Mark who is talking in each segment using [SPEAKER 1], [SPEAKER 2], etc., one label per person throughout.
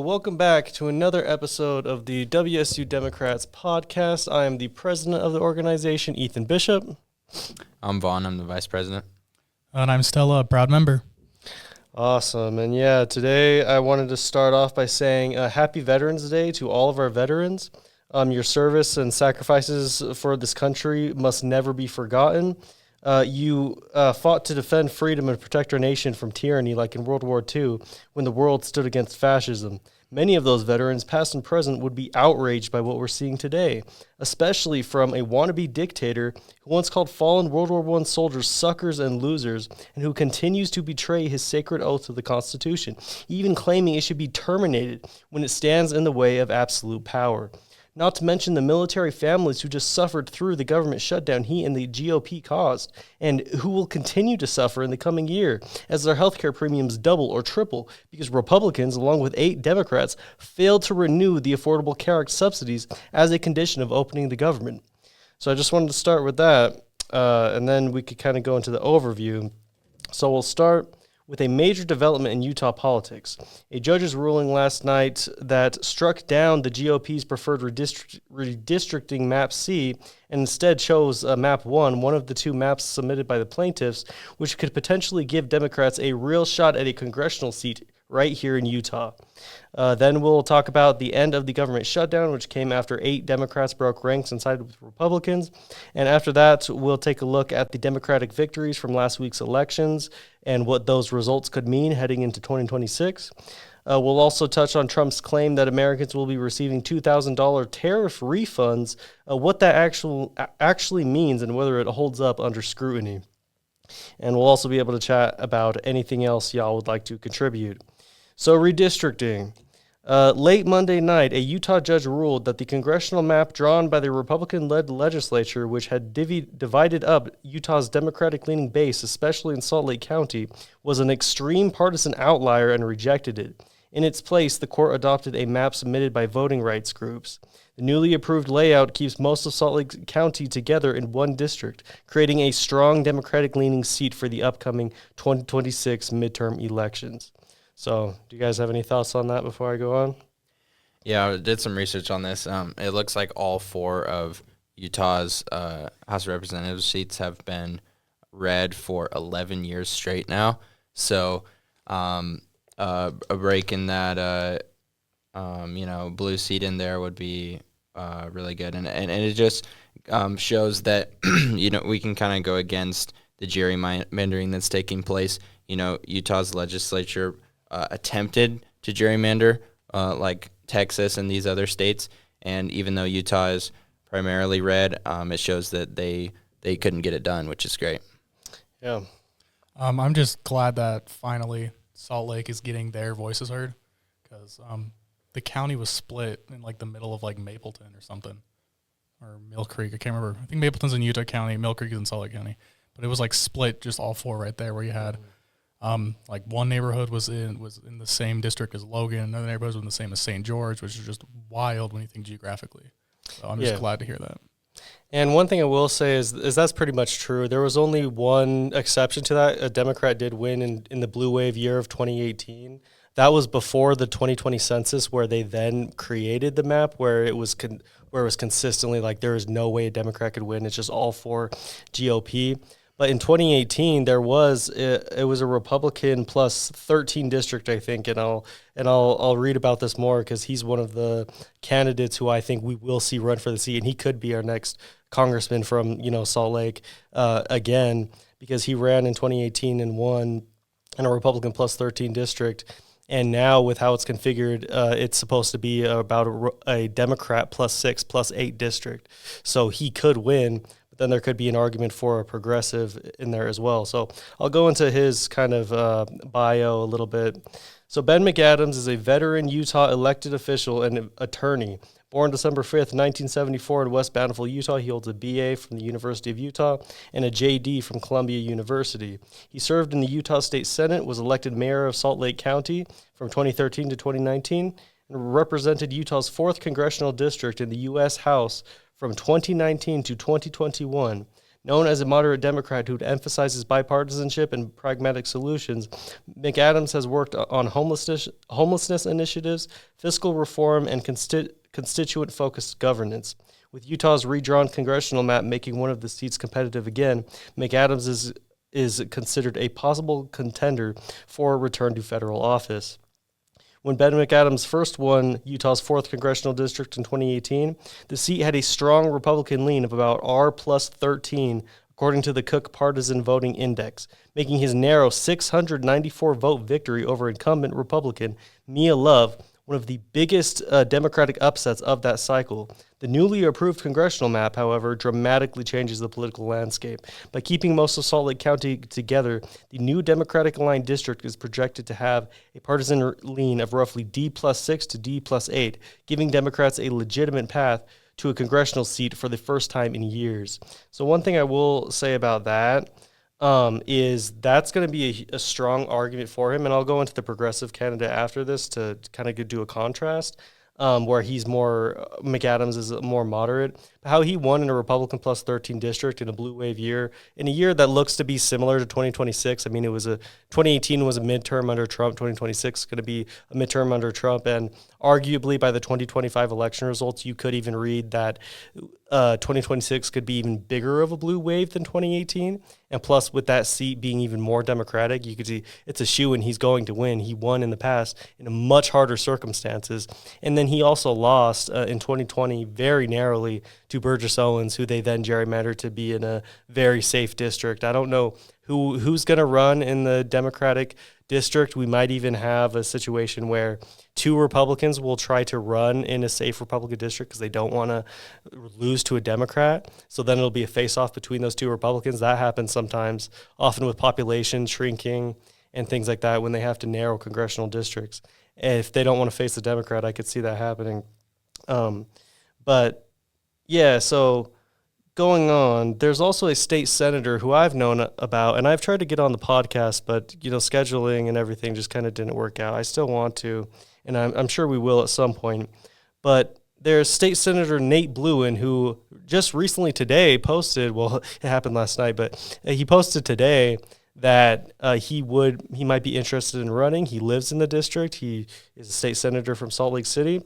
[SPEAKER 1] Welcome back to another episode of the WSU Democrats Podcast. I am the president of the organization, Ethan Bishop.
[SPEAKER 2] I'm Vaughn. I'm the vice president.
[SPEAKER 3] And I'm Stella, a proud member.
[SPEAKER 1] Awesome. And yeah, today I wanted to start off by saying Happy Veterans Day to all of our veterans. Your service and sacrifices for this country must never be forgotten. You fought to defend freedom and protect our nation from tyranny like in World War II when the world stood against fascism. Many of those veterans, past and present, would be outraged by what we're seeing today, especially from a wannabe dictator who once called fallen World War I soldiers suckers and losers, and who continues to betray his sacred oath to the Constitution, even claiming it should be terminated when it stands in the way of absolute power. Not to mention the military families who just suffered through the government shutdown he and the GOP caused, and who will continue to suffer in the coming year as their healthcare premiums double or triple because Republicans, along with 8 Democrats, failed to renew the Affordable Care Act subsidies as a condition of opening the government. So I just wanted to start with that, and then we could kind of go into the overview. So we'll start with a major development in Utah politics. A judge's ruling last night that struck down the GOP's preferred redistricting map C and instead chose map 1, one of the 2 maps submitted by the plaintiffs, which could potentially give Democrats a real shot at a congressional seat right here in Utah. Then we'll talk about the end of the government shutdown, which came after 8 Democrats broke ranks and sided with Republicans. And after that, we'll take a look at the Democratic victories from last week's elections and what those results could mean heading into 2026. We'll also touch on Trump's claim that Americans will be receiving $2,000 tariff refunds, what that actually means and whether it holds up under scrutiny. And we'll also be able to chat about anything else y'all would like to contribute. So redistricting. Late Monday night, a Utah judge ruled that the congressional map drawn by the Republican-led legislature, which had divided up Utah's Democratic-leaning base, especially in Salt Lake County, was an extreme partisan outlier and rejected it. In its place, the court adopted a map submitted by voting rights groups. The newly approved layout keeps most of Salt Lake County together in one district, creating a strong Democratic-leaning seat for the upcoming 2026 midterm elections. So, do you guys have any thoughts on that before I go on?
[SPEAKER 2] Yeah, I did some research on this. It looks like all 4 of Utah's House of Representatives seats have been red for 11 years straight now. So, a break in that, blue seat in there would be really good. And it just shows that, we can kind of go against the gerrymandering that's taking place. Utah's legislature attempted to gerrymander like Texas and these other states, and even though Utah is primarily red, it shows that they couldn't get it done, which is great.
[SPEAKER 1] Yeah.
[SPEAKER 3] I'm just glad that finally Salt Lake is getting their voices heard, because the county was split in like the middle of like Mapleton or something, or Mill Creek. I can't remember. I think Mapleton's in Utah County, Mill Creek is in Salt Lake County, but it was like split just all 4 right there, where you had like one neighborhood was in the same district as Logan, another neighborhood was in the same as St. George, which is just wild when you think geographically. So I'm just glad to hear that.
[SPEAKER 1] And one thing I will say is that's pretty much true. There was only one exception to that. A Democrat did win in the blue wave year of 2018. That was before the 2020 census, where they then created the map where it was consistently like there is no way a Democrat could win. It's just all for GOP. But in 2018, it was a Republican plus 13 district, I think, and I'll read about this more because he's one of the candidates who I think we will see run for the seat, and he could be our next congressman from Salt Lake again, because he ran in 2018 and won in a Republican plus 13 district, and now with how it's configured, it's supposed to be about a Democrat plus 6 plus 8 district, so he could win. Then there could be an argument for a progressive in there as well. So I'll go into his kind of bio a little bit. So Ben McAdams is a veteran Utah elected official and attorney. Born December 5th, 1974 in West Bountiful, Utah, he holds a BA from the University of Utah and a JD from Columbia University. He served in the Utah State Senate, was elected mayor of Salt Lake County from 2013 to 2019, and represented Utah's 4th congressional district in the U.S. House from 2019 to 2021. Known as a moderate Democrat who emphasizes bipartisanship and pragmatic solutions, McAdams has worked on homelessness initiatives, fiscal reform, and constituent-focused governance. With Utah's redrawn congressional map making one of the seats competitive again, McAdams is considered a possible contender for a return to federal office. When Ben McAdams first won Utah's 4th congressional district in 2018, the seat had a strong Republican lean of about R plus 13, according to the Cook Partisan Voting Index, making his narrow 694 vote victory over incumbent Republican Mia Love one of the biggest Democratic upsets of that cycle. The newly approved congressional map, however, dramatically changes the political landscape. By keeping most of Salt Lake County together, the new Democratic-aligned district is projected to have a partisan lean of roughly D plus 6 to D plus 8, giving Democrats a legitimate path to a congressional seat for the first time in years. So one thing I will say about that is that's going to be a strong argument for him, and I'll go into the progressive candidate after this to kind of do a contrast, where he's more, McAdams is more moderate. How he won in a Republican plus 13 district in a blue wave year, in a year that looks to be similar to 2026. I mean, 2018 was a midterm under Trump, 2026 is going to be a midterm under Trump, and arguably by the 2025 election results, you could even read that 2026 could be even bigger of a blue wave than 2018. And plus, with that seat being even more Democratic, you could see it's a shoo and he's going to win. He won in the past in a much harder circumstances. And then he also lost in 2020 very narrowly to Burgess Owens, who they then gerrymandered to be in a very safe district. I don't know who's going to run in the Democratic district. We might even have a situation where 2 Republicans will try to run in a safe Republican district because they don't want to lose to a Democrat. So then it'll be a face-off between those 2 Republicans. That happens sometimes, often with population shrinking and things like that when they have to narrow congressional districts. If they don't want to face the Democrat, I could see that happening. But, yeah, so going on, there's also a state senator who I've known about, and I've tried to get on the podcast, but, scheduling and everything just kind of didn't work out. I still want to, and I'm sure we will at some point. But there's State Senator Nate Bluin, who just recently today posted, well, it happened last night, but he posted today that he might be interested in running. He lives in the district. He is a state senator from Salt Lake City.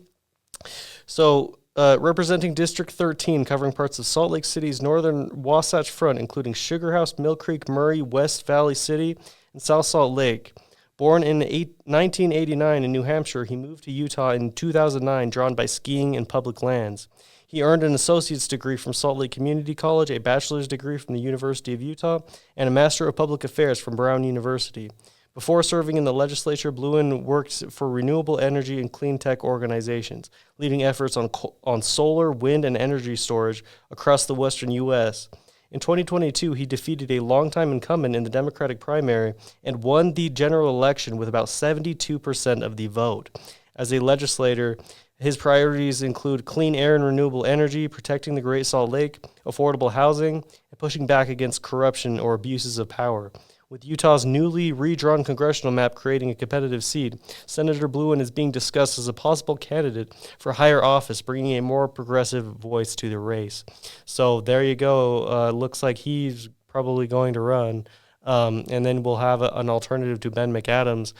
[SPEAKER 1] So representing District 13, covering parts of Salt Lake City's northern Wasatch Front, including Sugar House, Mill Creek, Murray, West Valley City, and South Salt Lake. Born in 1989 in New Hampshire, he moved to Utah in 2009, drawn by skiing and public lands. He earned an associate's degree from Salt Lake Community College, a bachelor's degree from the University of Utah, and a Master of Public Affairs from Brown University. Before serving in the legislature, Bluin worked for renewable energy and clean tech organizations, leading efforts on solar, wind, and energy storage across the western U.S. In 2022, he defeated a longtime incumbent in the Democratic primary and won the general election with about 72% of the vote. As a legislator, his priorities include clean air and renewable energy, protecting the Great Salt Lake, affordable housing, and pushing back against corruption or abuses of power. With Utah's newly redrawn congressional map creating a competitive seat, Senator Bluin is being discussed as a possible candidate for higher office, bringing a more progressive voice to the race. So there you go. Looks like he's probably going to run. And then we'll have an alternative to Ben McAdams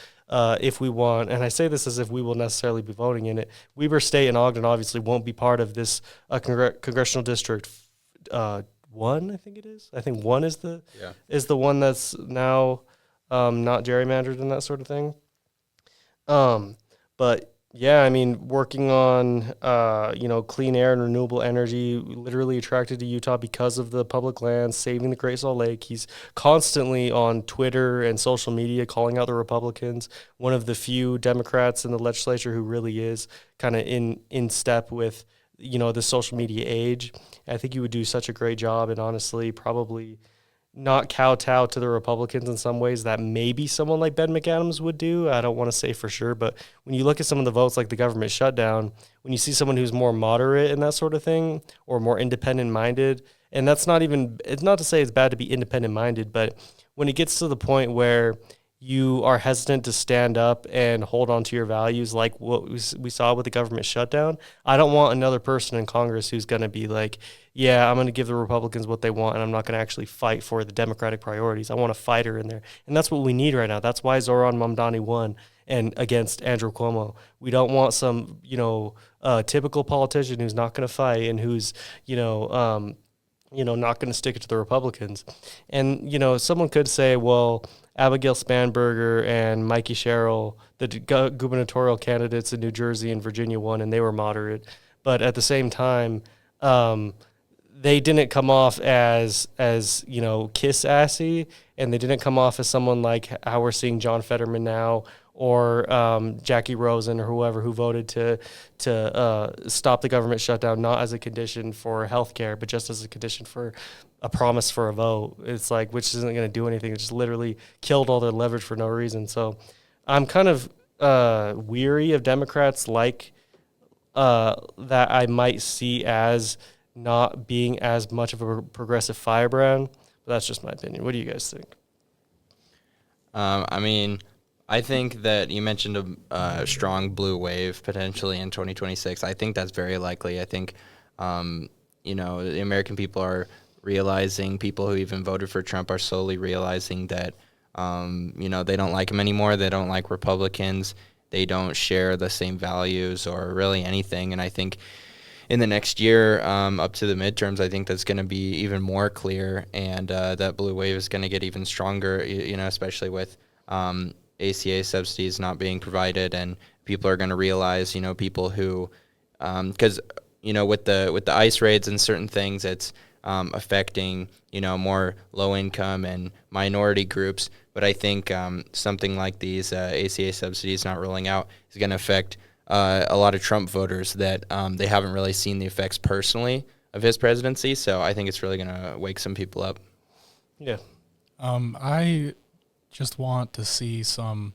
[SPEAKER 1] if we want. And I say this as if we will necessarily be voting in it. Weber State and Ogden obviously won't be part of this congressional district 1, I think it is. I think 1 is the one that's now not gerrymandered and that sort of thing. But yeah, I mean, working on clean air and renewable energy, literally attracted to Utah because of the public lands, saving the Great Salt Lake. He's constantly on Twitter and social media calling out the Republicans. One of the few Democrats in the legislature who really is kind of in step with the social media age. I think he would do such a great job, and honestly, probably not kowtow to the Republicans in some ways that maybe someone like Ben McAdams would do. I don't want to say for sure, but when you look at some of the votes like the government shutdown, when you see someone who's more moderate and that sort of thing, or more independent-minded, and it's not to say it's bad to be independent-minded, but when it gets to the point where you are hesitant to stand up and hold on to your values like what we saw with the government shutdown. I don't want another person in Congress who's going to be like, yeah, I'm going to give the Republicans what they want, and I'm not going to actually fight for the Democratic priorities. I want a fighter in there. And that's what we need right now. That's why Zoran Mamdani won and against Andrew Cuomo. We don't want some, typical politician who's not going to fight and who's, not going to stick it to the Republicans. And, someone could say, well, Abigail Spanberger and Mikey Sherrill, the gubernatorial candidates in New Jersey and Virginia won, and they were moderate. But at the same time, they didn't come off as kiss-assy, and they didn't come off as someone like how we're seeing John Fetterman now, or Jackie Rosen or whoever who voted to stop the government shutdown, not as a condition for health care, but just as a condition for a promise for a vote. It's like, which isn't going to do anything. It just literally killed all their leverage for no reason. So I'm kind of weary of Democrats like that I might see as not being as much of a progressive firebrand. But that's just my opinion. What do you guys think?
[SPEAKER 2] I think that you mentioned a strong blue wave potentially in 2026. I think that's very likely. I think, the American people are realizing, people who even voted for Trump are slowly realizing that, they don't like him anymore. They don't like Republicans. They don't share the same values or really anything. And I think in the next year, up to the midterms, I think that's going to be even more clear, and that blue wave is going to get even stronger, especially with ACA subsidies not being provided, and people are going to realize, people who, because, with the ICE raids and certain things, it's affecting, more low income and minority groups. But I think something like these ACA subsidies not rolling out is going to affect a lot of Trump voters that they haven't really seen the effects personally of his presidency. So I think it's really going to wake some people up.
[SPEAKER 1] Yeah.
[SPEAKER 3] I just want to see some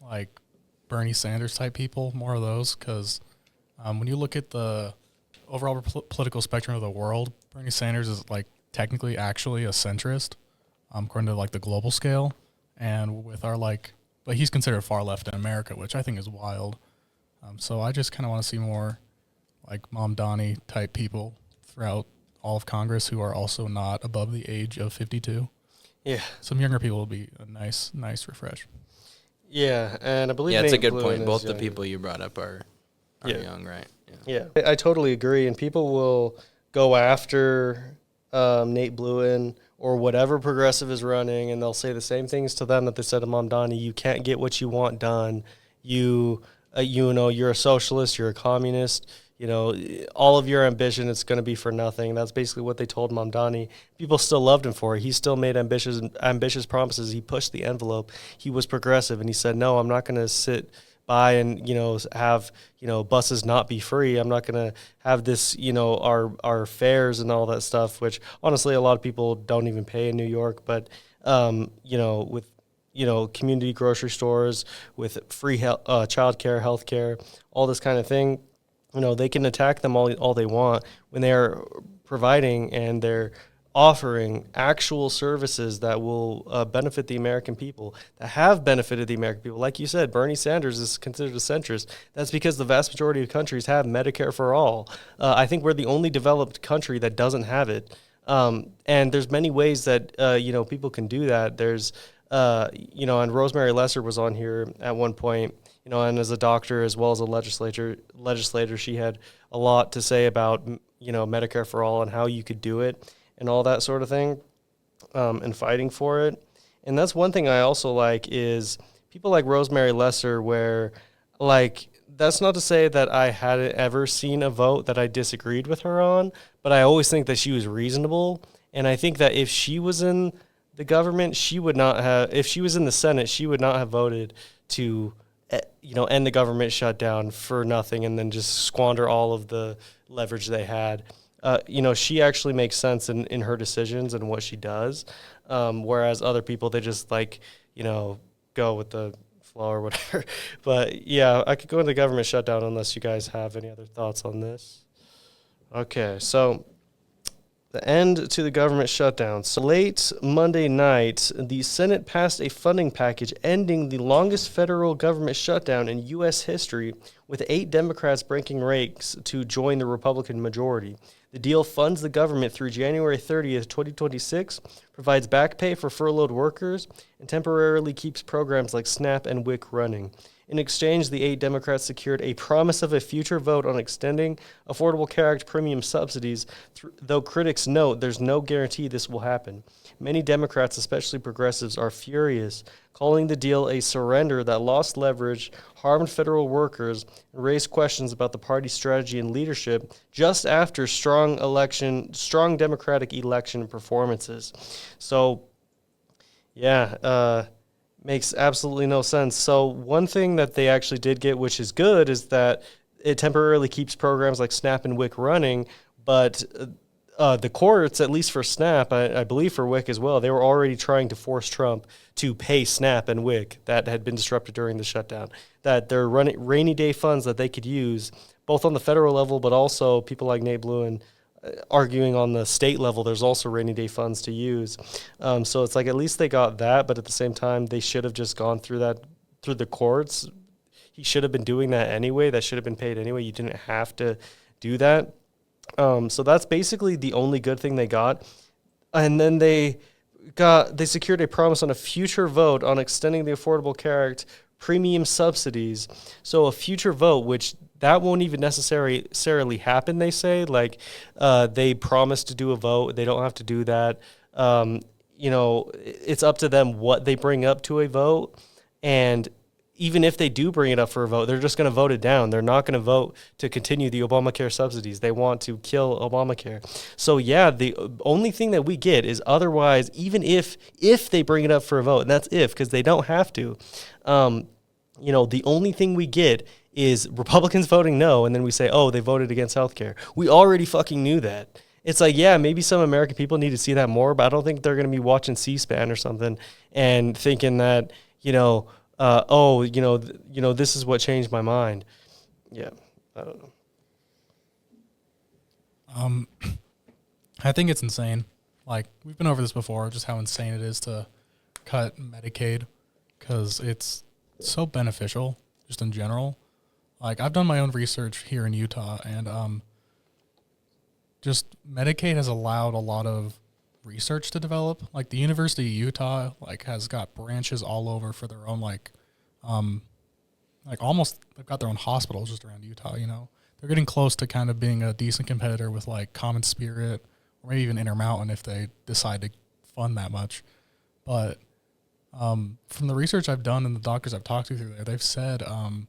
[SPEAKER 3] like Bernie Sanders type people, more of those, because when you look at the overall political spectrum of the world, Bernie Sanders is like technically actually a centrist, according to like the global scale, and with our but he's considered far left in America, which I think is wild. So I just kind of want to see more like Mamdani type people throughout all of Congress who are also not above the age of 52.
[SPEAKER 1] Yeah.
[SPEAKER 3] Some younger people will be a nice refresh.
[SPEAKER 1] Yeah, and I believe
[SPEAKER 2] it's a good
[SPEAKER 1] Bluen
[SPEAKER 2] point. Both
[SPEAKER 1] young.
[SPEAKER 2] the people you brought up are young, right?
[SPEAKER 1] Yeah, I totally agree. And people will go after Nate Bluen or whatever progressive is running, and they'll say the same things to them that they said to Mamdani. You can't get what you want done. You're a socialist. You're a communist. All of your ambition is going to be for nothing. That's basically what they told Mamdani. People still loved him for it. He still made ambitious promises. He pushed the envelope. He was progressive, and he said, no, I'm not going to sit by and, have, buses not be free. I'm not going to have this, our fares and all that stuff, which honestly a lot of people don't even pay in New York. But, with, community grocery stores, with free child care, health care, all this kind of thing, they can attack them all they want when they are providing and they're offering actual services that will benefit the American people, that have benefited the American people. Like you said, Bernie Sanders is considered a centrist. That's because the vast majority of countries have Medicare for all. I think we're the only developed country that doesn't have it. And there's many ways that, people can do that. There's, and Rosemary Lesser was on here at one point, and as a doctor as well as a legislator, she had a lot to say about, Medicare for all and how you could do it and all that sort of thing, and fighting for it. And that's one thing I also like is people like Rosemary Lesser where, that's not to say that I hadn't ever seen a vote that I disagreed with her on, but I always think that she was reasonable. And I think that if she was in the government, if she was in the Senate, she would not have voted to, end the government shutdown for nothing and then just squander all of the leverage they had. She actually makes sense in her decisions and what she does, whereas other people, they just go with the flow or whatever. But yeah, I could go into government shutdown unless you guys have any other thoughts on this. Okay, so The end to the government shutdown. So late Monday night, the Senate passed a funding package ending the longest federal government shutdown in U.S. history, with 8 Democrats breaking ranks to join the Republican majority. The deal funds the government through January 30th, 2026, provides back pay for furloughed workers, and temporarily keeps programs like SNAP and WIC running. In exchange, the 8 Democrats secured a promise of a future vote on extending Affordable Care Act premium subsidies, though critics note there's no guarantee this will happen. Many Democrats, especially progressives, are furious, calling the deal a surrender that lost leverage, harmed federal workers, and raised questions about the party's strategy and leadership just after strong Democratic election performances. So, yeah, makes absolutely no sense. So one thing that they actually did get, which is good, is that it temporarily keeps programs like SNAP and WIC running, but the courts, at least for SNAP, I believe for WIC as well, they were already trying to force Trump to pay SNAP and WIC that had been disrupted during the shutdown, that they're running rainy day funds that they could use both on the federal level, but also people like Nate Bluen arguing on the state level, there's also rainy day funds to use. So it's like at least they got that, but at the same time, they should have just gone through the courts. He should have been doing that anyway. That should have been paid anyway. You didn't have to do that. So that's basically the only good thing they got. And then they secured a promise on a future vote on extending the Affordable Care Act premium subsidies. So a future vote, which that won't even necessarily happen, they say. Like, they promised to do a vote. They don't have to do that. It's up to them what they bring up to a vote. And even if they do bring it up for a vote, they're just going to vote it down. They're not going to vote to continue the Obamacare subsidies. They want to kill Obamacare. So, yeah, the only thing that we get is otherwise, even if they bring it up for a vote, and that's if, because they don't have to, the only thing we get is Republicans voting no, and then we say, oh, they voted against healthcare. We already fucking knew that. It's like, yeah, maybe some American people need to see that more, but I don't think they're going to be watching C-SPAN or something and thinking that, this is what changed my mind. Yeah, I don't know.
[SPEAKER 3] I think it's insane. Like, we've been over this before, just how insane it is to cut Medicaid, because it's so beneficial just in general. Like, I've done my own research here in Utah, and just Medicaid has allowed a lot of research to develop. Like, the University of Utah, has got branches all over for their own, almost, they've got their own hospitals just around Utah, They're getting close to kind of being a decent competitor with, Common Spirit, or maybe even Intermountain if they decide to fund that much. But from the research I've done and the doctors I've talked to through there, they've said, I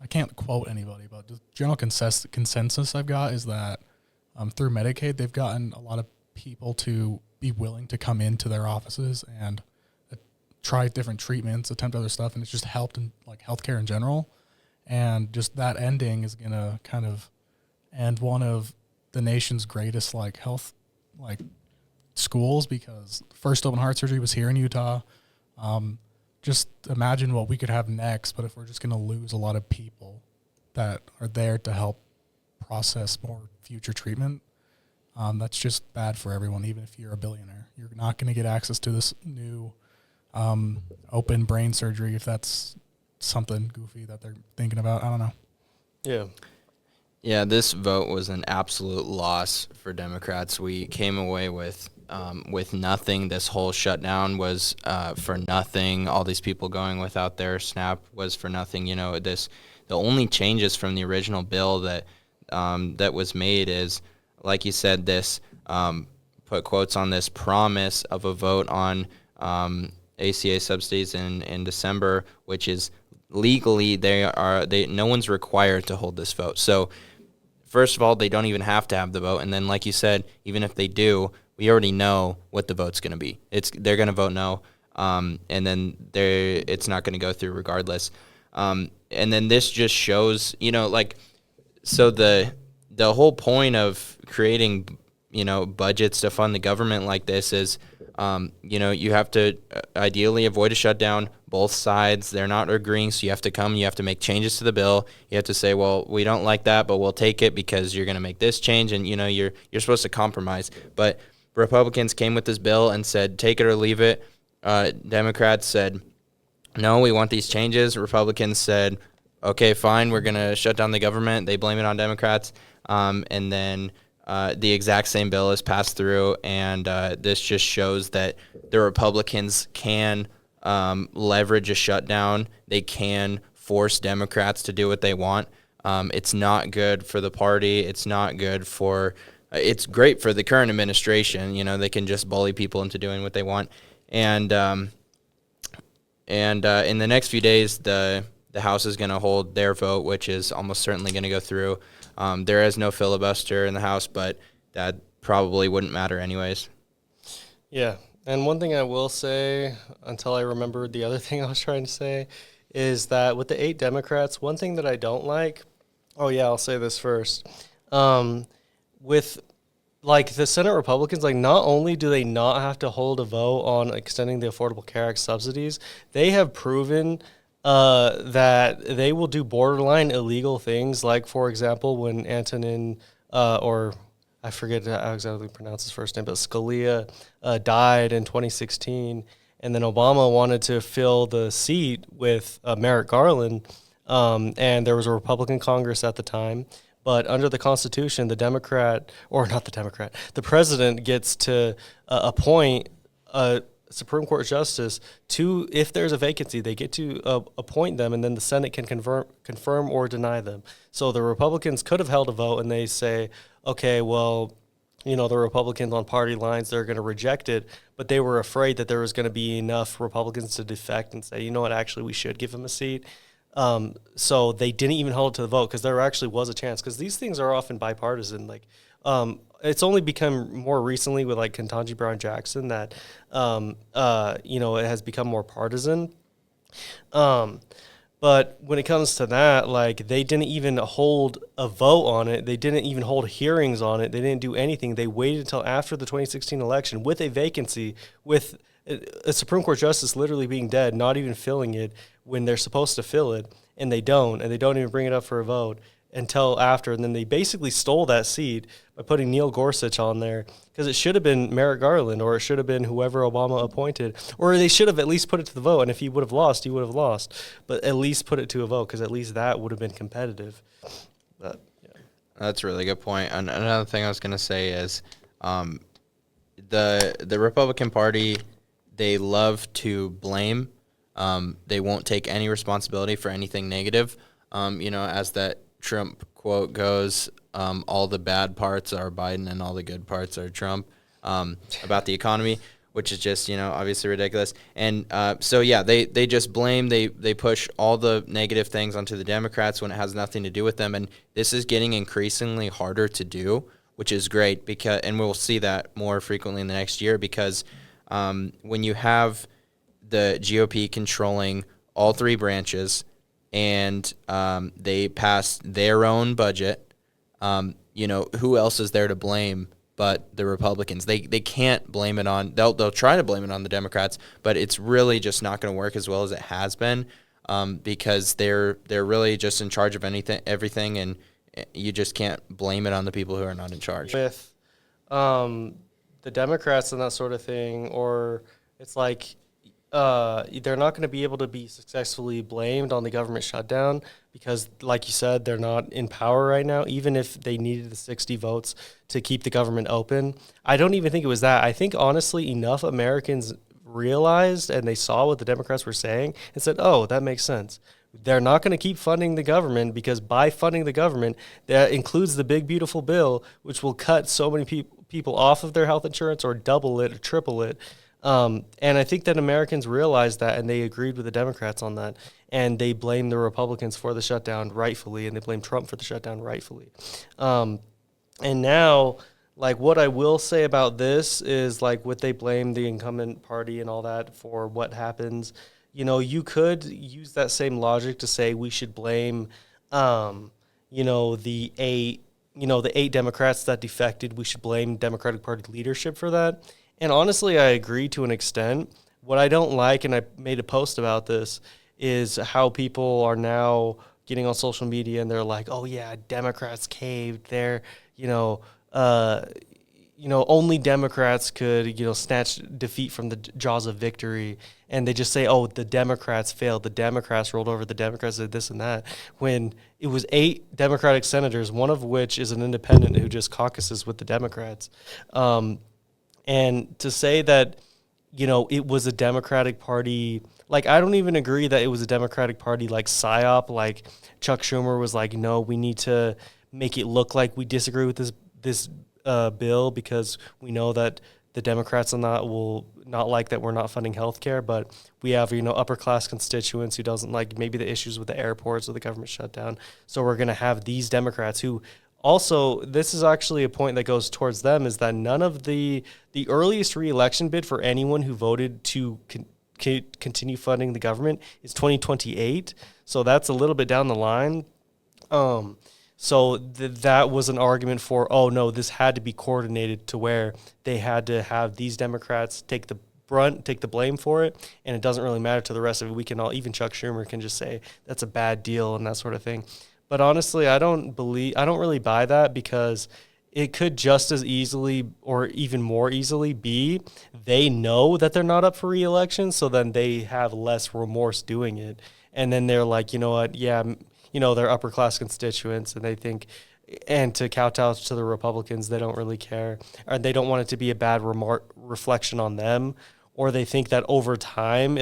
[SPEAKER 3] can't quote anybody, but the general consensus I've got is that through Medicaid, they've gotten a lot of people to be willing to come into their offices and try different treatments, attempt other stuff, and it's just helped in healthcare in general. And just that ending is going to kind of end one of the nation's greatest health schools, because first open heart surgery was here in Utah. Just imagine what we could have next, but if we're just going to lose a lot of people that are there to help process more future treatment, that's just bad for everyone. Even if you're a billionaire, you're not going to get access to this new open brain surgery if that's something goofy that they're thinking about. I don't know.
[SPEAKER 1] Yeah.
[SPEAKER 2] Yeah, this vote was an absolute loss for Democrats. We came away with nothing. This whole shutdown was for nothing. All these people going without their SNAP was for nothing. The only changes from the original bill that was made is, like you said, this put quotes on this promise of a vote on ACA subsidies in December, which is legally no one's required to hold this vote. So first of all, they don't even have to have the vote, and then like you said, even if they do, we already know what the vote's going to be. They're going to vote no, and then it's not going to go through regardless. And then this just shows, so the whole point of creating, budgets to fund the government like this is You have to ideally avoid a shutdown. Both sides, they're not agreeing, so you have to come, you have to make changes to the bill. You have to say, well, we don't like that, but we'll take it because you're going to make this change, and, you're supposed to compromise. But Republicans came with this bill and said, take it or leave it. Democrats said, no, we want these changes. Republicans said, okay, fine, we're going to shut down the government. They blame it on Democrats. And then the exact same bill is passed through, and this just shows that the Republicans can leverage a shutdown. They can force Democrats to do what they want. It's not good for the party. It's not good for it's great for the current administration. They can just bully people into doing what they want. And in the next few days, the House is going to hold their vote, which is almost certainly going to go through. There is no filibuster in the House, but that probably wouldn't matter anyways.
[SPEAKER 1] Yeah, and one thing I will say, until I remember the other thing I was trying to say, is that with the 8 Democrats, one thing that I don't like, I'll say this first, with the Senate Republicans, not only do they not have to hold a vote on extending the Affordable Care Act subsidies, they have proven that they will do borderline illegal things, like, for example, when Antonin, or I forget how exactly to pronounce his first name, but Scalia died in 2016, and then Obama wanted to fill the seat with Merrick Garland, and there was a Republican Congress at the time. But under the Constitution, the president gets to appoint a Supreme Court justice to, if there's a vacancy, they get to appoint them, and then the Senate can confirm or deny them. So the Republicans could have held a vote, and they say, okay, well, the Republicans on party lines, they're going to reject it, but they were afraid that there was going to be enough Republicans to defect and say, actually we should give him a seat. So they didn't even hold it to the vote because there actually was a chance, because these things are often bipartisan. It's only become more recently with Ketanji Brown Jackson that, it has become more partisan. But when it comes to that, they didn't even hold a vote on it. They didn't even hold hearings on it. They didn't do anything. They waited until after the 2016 election with a vacancy, with a Supreme Court justice literally being dead, not even filling it when they're supposed to fill it, and they don't even bring it up for a vote until after. And then they basically stole that seat by putting Neil Gorsuch on there, because it should have been Merrick Garland, or it should have been whoever Obama appointed, or they should have at least put it to the vote. And if he would have lost, he would have lost, but at least put it to a vote, because at least that would have been competitive. But, yeah.
[SPEAKER 2] That's a really good point. And another thing I was going to say is the Republican Party, they love to blame. They won't take any responsibility for anything negative. As that Trump quote goes, all the bad parts are Biden and all the good parts are Trump, about the economy, which is just, obviously ridiculous. And they just blame, they push all the negative things onto the Democrats when it has nothing to do with them. And this is getting increasingly harder to do, which is great, and we'll see that more frequently in the next year, because when you have the GOP controlling all 3 branches, and they pass their own budget, who else is there to blame but the Republicans? They can't blame it on, they'll try to blame it on the Democrats, but it's really just not going to work as well as it has been, because they're really just in charge of everything, and you just can't blame it on the people who are not in charge.
[SPEAKER 1] With the Democrats and that sort of thing, or it's they're not going to be able to be successfully blamed on the government shutdown because, like you said, they're not in power right now, even if they needed the 60 votes to keep the government open. I don't even think it was that. I think, honestly, enough Americans realized and they saw what the Democrats were saying and said, oh, that makes sense. They're not going to keep funding the government, because by funding the government, that includes the big, beautiful bill, which will cut so many people off of their health insurance or double it or triple it. And I think that Americans realized that, and they agreed with the Democrats on that, and they blamed the Republicans for the shutdown rightfully, and they blamed Trump for the shutdown rightfully. And now, what I will say about this is, what they blame the incumbent party and all that for what happens. You could use that same logic to say we should blame, the 8 Democrats that defected. We should blame Democratic Party leadership for that. And honestly, I agree to an extent. What I don't like, and I made a post about this, is how people are now getting on social media and they're like, "Oh yeah, Democrats caved. They're, you know, uh, only Democrats could, snatch defeat from the jaws of victory." And they just say, "Oh, the Democrats failed. The Democrats rolled over. The Democrats did this and that." When it was 8 Democratic senators, one of which is an independent who just caucuses with the Democrats. And to say that, it was a Democratic Party, like, I don't even agree that it was a Democratic Party, like, psyop. Like, Chuck Schumer was like, no, we need to make it look like we disagree with this bill because we know that the Democrats will not like that we're not funding healthcare, but we have, upper class constituents who doesn't like maybe the issues with the airports or the government shutdown. So we're going to have these Democrats who also, this is actually a point that goes towards them, is that none of the earliest re-election bid for anyone who voted to continue funding the government is 2028. So that's a little bit down the line. So that was an argument for, oh, no, this had to be coordinated to where they had to have these Democrats take the blame for it, and it doesn't really matter to the rest of it. We can all, even Chuck Schumer can just say that's a bad deal and that sort of thing. But honestly, I don't really buy that, because it could just as easily or even more easily be they know that they're not up for re-election, so then they have less remorse doing it. And then they're like, you know what, yeah, they're upper class constituents, and they think, and to kowtow to the Republicans, they don't really care, or they don't want it to be a bad reflection on them, or they think that over time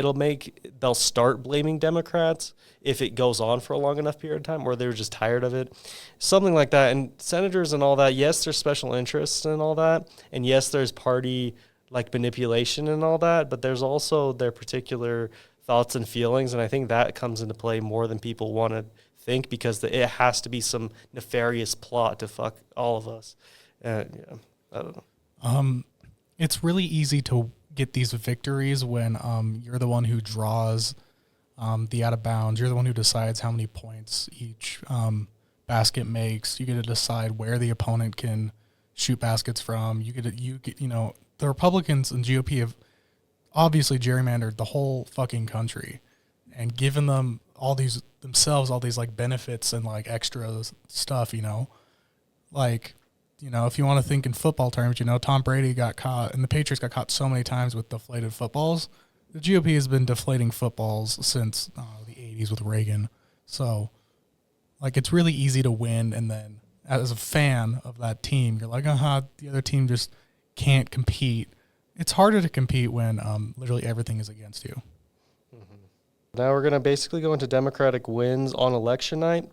[SPEAKER 1] they'll start blaming Democrats if it goes on for a long enough period of time, or they're just tired of it, something like that. And senators and all that, yes, there's special interests and all that, and yes, there's party like manipulation and all that, but there's also their particular thoughts and feelings, and I think that comes into play more than people want to think, because it has to be some nefarious plot to fuck all of us. I don't know.
[SPEAKER 3] It's really easy to get these victories when you're the one who draws the out of bounds. You're the one who decides how many points each basket makes. You get to decide where the opponent can shoot baskets from. The Republicans and GOP have obviously gerrymandered the whole fucking country and given them all these like benefits and like extra stuff, like, if you want to think in football terms, Tom Brady got caught and the Patriots got caught so many times with deflated footballs. The GOP has been deflating footballs since the 80s with Reagan. So, like, it's really easy to win, and then as a fan of that team, you're like, the other team just can't compete. It's harder to compete when literally everything is against you.
[SPEAKER 1] Mm-hmm. Now we're going to basically go into Democratic wins on election night.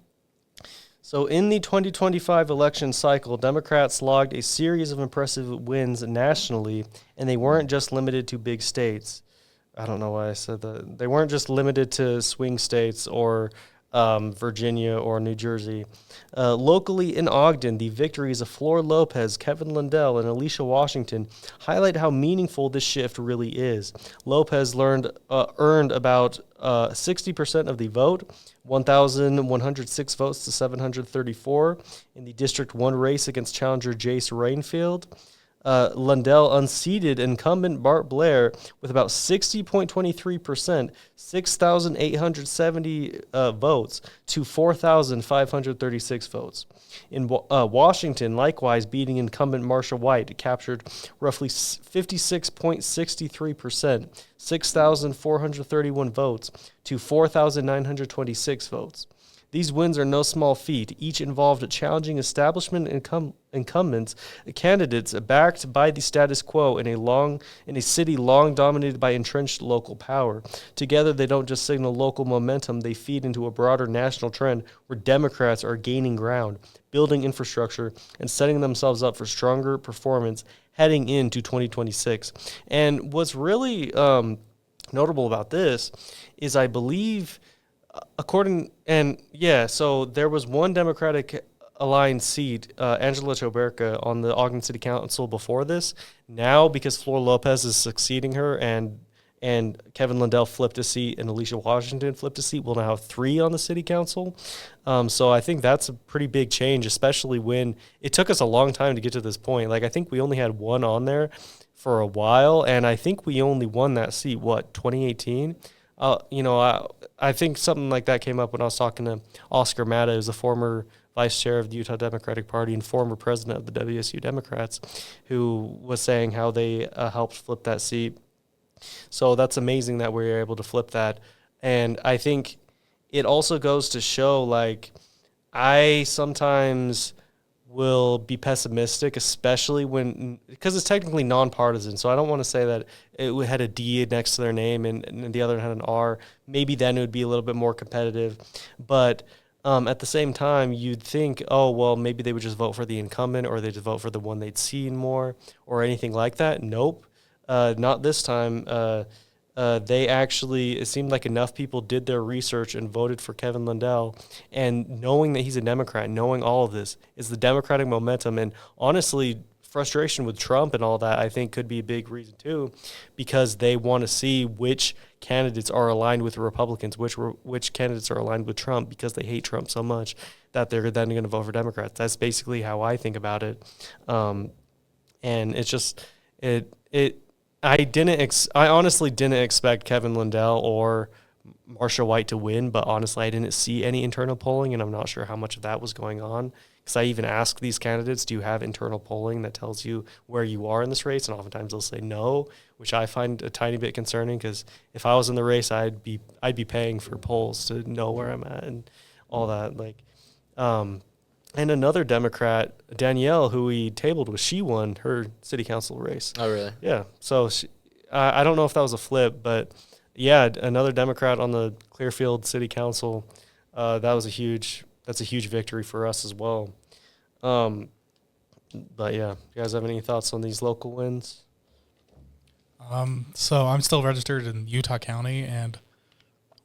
[SPEAKER 1] So in the 2025 election cycle, Democrats logged a series of impressive wins nationally, and they weren't just limited to big states. I don't know why I said that. They weren't just limited to swing states or Virginia or New Jersey. Locally in Ogden, the victories of Flor Lopez, Kevin Lundell, and Alicia Washington highlight how meaningful this shift really is. Lopez earned about 60% of the vote, 1,106 votes to 734 in the District 1 race against challenger Jace Rainfield. Lundell unseated incumbent Bart Blair with about 60.23%, 6,870 votes to 4,536 votes. In Washington, likewise beating incumbent Marsha White, captured roughly 56.63%, 6,431 votes to 4,926 votes. These wins are no small feat. Each involved challenging establishment incumbents, candidates backed by the status quo in a city long dominated by entrenched local power. Together, they don't just signal local momentum; they feed into a broader national trend where Democrats are gaining ground, building infrastructure, and setting themselves up for stronger performance heading into 2026. And what's really notable about this is, I believe, so there was one Democratic aligned seat, Angela Choberka, on the Ogden City Council before this. Now, because Flor Lopez is succeeding her and Kevin Lundell flipped a seat and Alicia Washington flipped a seat, we'll now have 3 on the city council. So I think that's a pretty big change, especially when it took us a long time to get to this point. Like, I think we only had 1 on there for a while, and I think we only won that seat, 2018? I think something like that came up when I was talking to Oscar Matta, who's the former vice chair of the Utah Democratic Party and former president of the WSU Democrats, who was saying how they helped flip that seat. So that's amazing that we were able to flip that. And I think it also goes to show, like, I sometimes will be pessimistic, especially because it's technically nonpartisan. So I don't want to say that it had a D next to their name and the other had an R. Maybe then it would be a little bit more competitive. But at the same time, you'd think, oh, well, maybe they would just vote for the incumbent or they'd just vote for the one they'd seen more or anything like that. Nope, not this time. They actually, it seemed like enough people did their research and voted for Kevin Lundell. And knowing that he's a Democrat, knowing all of this, is the Democratic momentum. And honestly, frustration with Trump and all that, I think, could be a big reason too, because they want to see which candidates are aligned with Republicans, which candidates are aligned with Trump, because they hate Trump so much that they're then going to vote for Democrats. That's basically how I think about it. And it's just, I honestly didn't expect Kevin Lundell or Marcia White to win, but honestly, I didn't see any internal polling, and I'm not sure how much of that was going on. Because I even asked these candidates, do you have internal polling that tells you where you are in this race? And oftentimes they'll say no, which I find a tiny bit concerning, because if I was in the race, I'd be paying for polls to know where I'm at and all that. And another Democrat, Danielle, who we tabled she won her city council race.
[SPEAKER 2] Oh, really?
[SPEAKER 1] Yeah. So I don't know if that was a flip, but yeah, another Democrat on the Clearfield City Council. That's a huge victory for us as well. But yeah, you guys have any thoughts on these local wins?
[SPEAKER 3] So I'm still registered in Utah County, and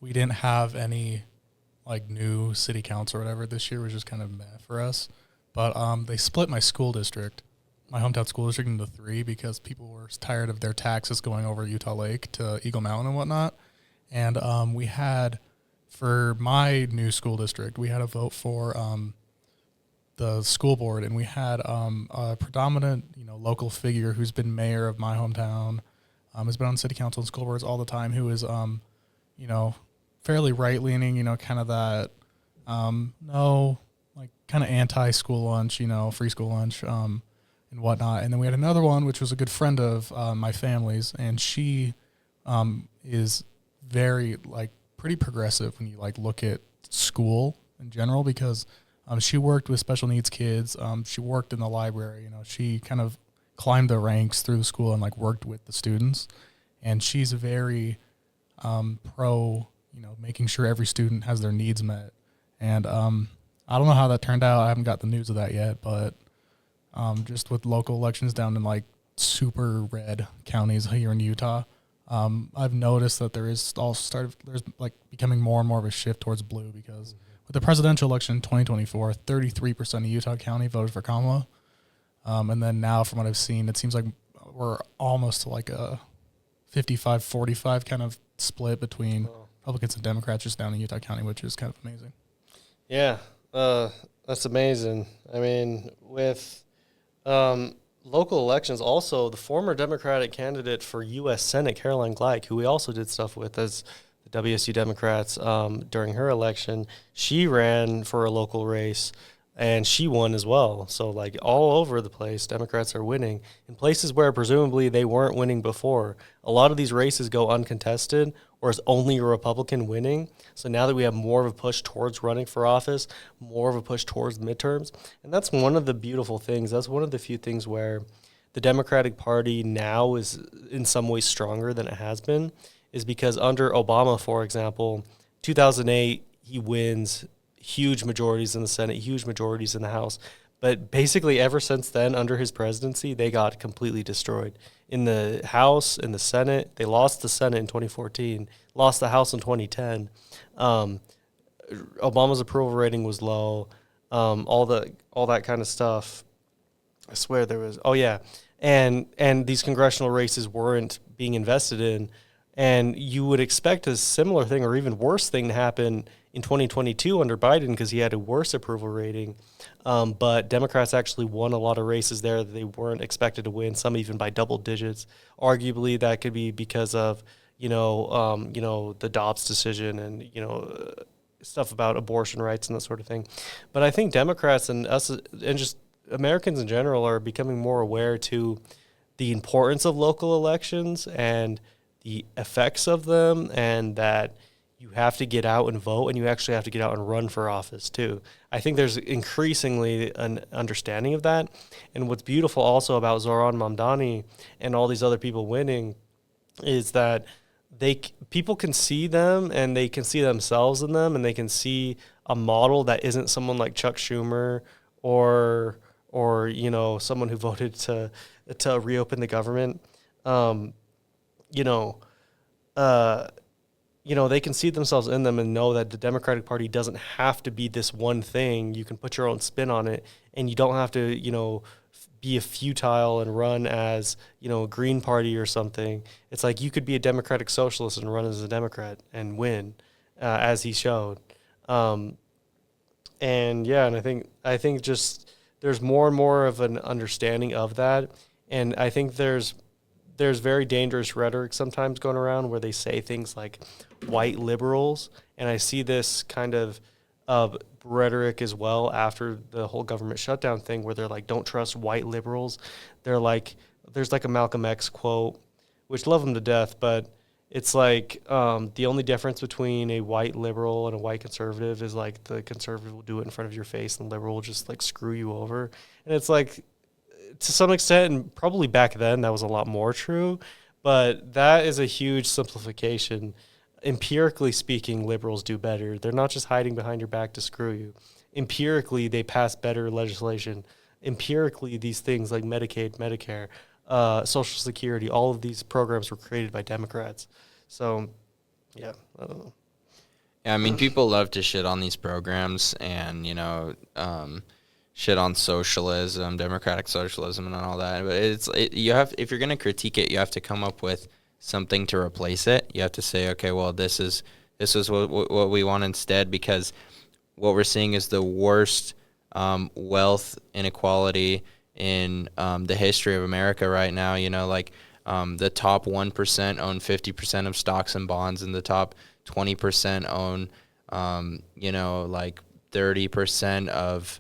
[SPEAKER 3] we didn't have any new city council or whatever this year, which is kind of meh for us. But they split my school district, my hometown school district, into 3 because people were tired of their taxes going over Utah Lake to Eagle Mountain and whatnot. And we had, for my new school district, we had a vote for the school board, and we had a predominant, local figure who's been mayor of my hometown, has been on city council and school boards all the time, who is, fairly right-leaning, kind of that, kind of anti-school lunch, free school lunch, and whatnot. And then we had another one, which was a good friend of my family's, and she is very, pretty progressive when you, look at school in general, because she worked with special needs kids. She worked in the library. She kind of climbed the ranks through the school and, worked with the students. And she's very pro, making sure every student has their needs met. And I don't know how that turned out. I haven't got the news of that yet, but just with local elections down in super red counties here in Utah, I've noticed that there's becoming more and more of a shift towards blue, because with the presidential election in 2024, 33% of Utah County voted for Kamala. And then now, from what I've seen, it seems like we're almost to a 55-45 kind of split between Republicans and Democrats just down in Utah County, which is kind of amazing.
[SPEAKER 1] Yeah, that's amazing. I mean, with local elections, also the former Democratic candidate for U.S. Senate, Caroline Gleick, who we also did stuff with as the WSU Democrats during her election, she ran for a local race, and she won as well. So, all over the place, Democrats are winning in places where presumably they weren't winning before. A lot of these races go uncontested, or it's only a Republican winning. So now that we have more of a push towards running for office, more of a push towards midterms, and that's one of the beautiful things. That's one of the few things where the Democratic Party now is in some ways stronger than it has been, is because under Obama, for example, 2008, he wins huge majorities in the Senate, huge majorities in the House. But basically ever since then, under his presidency, they got completely destroyed. In the House, in the Senate, they lost the Senate in 2014, lost the House in 2010. Obama's approval rating was low, all that kind of stuff. I swear there was, and these congressional races weren't being invested in. And you would expect a similar thing or even worse thing to happen in 2022 under Biden because he had a worse approval rating. But Democrats actually won a lot of races there that they weren't expected to win, some even by double digits. Arguably, that could be because of, the Dobbs decision and, stuff about abortion rights and that sort of thing. But I think Democrats and us and just Americans in general are becoming more aware to the importance of local elections and the effects of them, and that you have to get out and vote, and you actually have to get out and run for office too. I think there's increasingly an understanding of that. And what's beautiful also about Zohran Mamdani and all these other people winning is that people can see them, and they can see themselves in them, and they can see a model that isn't someone like Chuck Schumer or someone who voted to reopen the government. They can see themselves in them and know that the Democratic Party doesn't have to be this one thing. You can put your own spin on it, and you don't have to, be a futile and run as, a Green Party or something. It's like you could be a Democratic Socialist and run as a Democrat and win, as he showed. And I think just there's more and more of an understanding of that, and I think there's very dangerous rhetoric sometimes going around where they say things like white liberals, and I see this kind of rhetoric as well after the whole government shutdown thing where they're like, don't trust white liberals. They're like, there's like a Malcolm X quote, which love him to death, but it's like the only difference between a white liberal and a white conservative is like the conservative will do it in front of your face and the liberal will just like screw you over. And it's like, to some extent, and probably back then that was a lot more true, but that is a huge simplification. Empirically speaking, liberals do better. They're not just hiding behind your back to screw you. Empirically, they pass better legislation. Empirically, these things like Medicaid, Medicare, Social Security, all of these programs were created by Democrats. So, yeah, I don't know.
[SPEAKER 2] Yeah, I mean, people love to shit on these programs and, shit on socialism, democratic socialism, and all that. But if you're going to critique it, you have to come up with something to replace it. You have to say, okay, well, this is what we want instead, because what we're seeing is the worst wealth inequality in the history of America right now. The top 1% own 50% of stocks and bonds, and the top 20% own, 30% of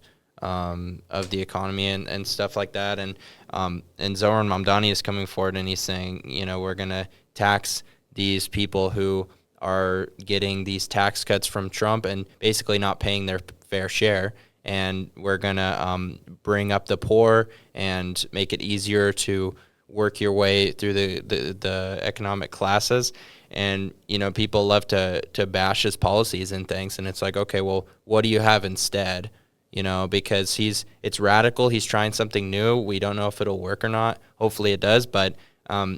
[SPEAKER 2] the economy and stuff like that. And Zohran Mamdani is coming forward and he's saying, we're going to tax these people who are getting these tax cuts from Trump and basically not paying their fair share. And we're going to bring up the poor and make it easier to work your way through the economic classes. And, people love to bash his policies and things. And it's like, okay, well, what do you have instead? Because it's radical. He's trying something new. We don't know if it'll work or not. Hopefully it does. But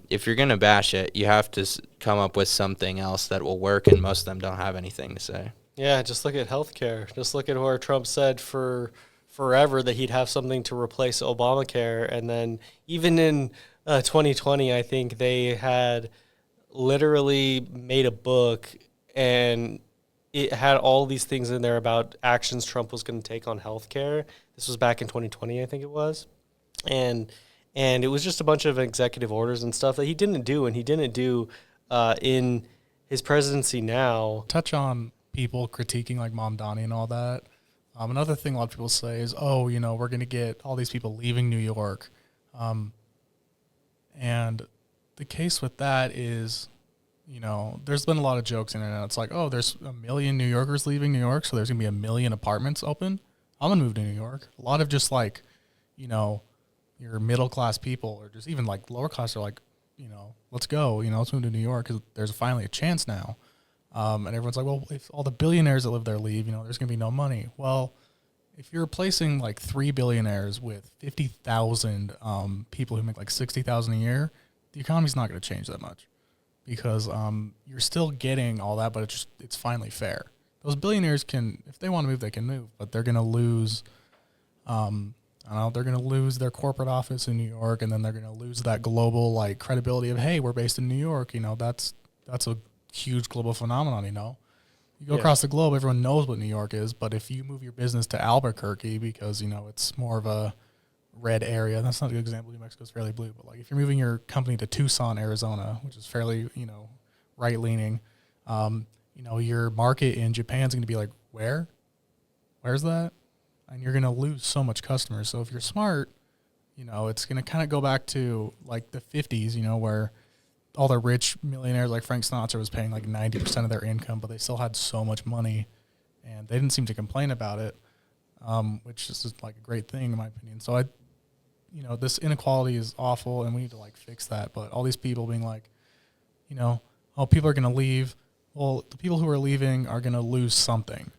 [SPEAKER 2] if you're going to bash it, you have to come up with something else that will work. And most of them don't have anything to say.
[SPEAKER 1] Yeah, just look at healthcare. Just look at where Trump said for forever that he'd have something to replace Obamacare. And then even in 2020, I think they had literally made a book, and it had all these things in there about actions Trump was going to take on healthcare. This was back in 2020, I think it was. And it was just a bunch of executive orders and stuff that he didn't do, and he didn't do in his presidency now.
[SPEAKER 3] Touch on people critiquing like Mamdani and all that. Another thing a lot of people say is, we're going to get all these people leaving New York. And the case with that is, there's been a lot of jokes in it, and it's like, there's 1 million New Yorkers leaving New York, so there's going to be 1 million apartments open. I'm going to move to New York. A lot of just like, your middle-class people or just even like lower class are like, let's go, let's move to New York because there's finally a chance now. And everyone's like, well, if all the billionaires that live there leave, there's going to be no money. Well, if you're replacing like 3 billionaires with 50,000 people who make like 60,000 a year, the economy's not going to change that much. Because you're still getting all that, but it's finally fair. Those billionaires can, if they want to move, they can move, but they're going to lose, they're going to lose their corporate office in New York, and then they're going to lose that global like credibility of, hey, we're based in New York. That's a huge global phenomenon. You go across the globe, everyone knows what New York is. But if you move your business to Albuquerque because, it's more of a red area, that's not a good example. New Mexico's fairly blue. But, like, if you're moving your company to Tucson, Arizona, which is fairly, right-leaning, your market in Japan's going to be like, where's that? And you're going to lose so much customers. So if you're smart, it's going to kind of go back to like the 50s, where all the rich millionaires like Frank Sinatra was paying like 90% of their income, but they still had so much money and they didn't seem to complain about it, which is like a great thing in my opinion. So this inequality is awful and we need to like fix that. But all these people being like, people are going to leave. Well, the people who are leaving are going to lose something,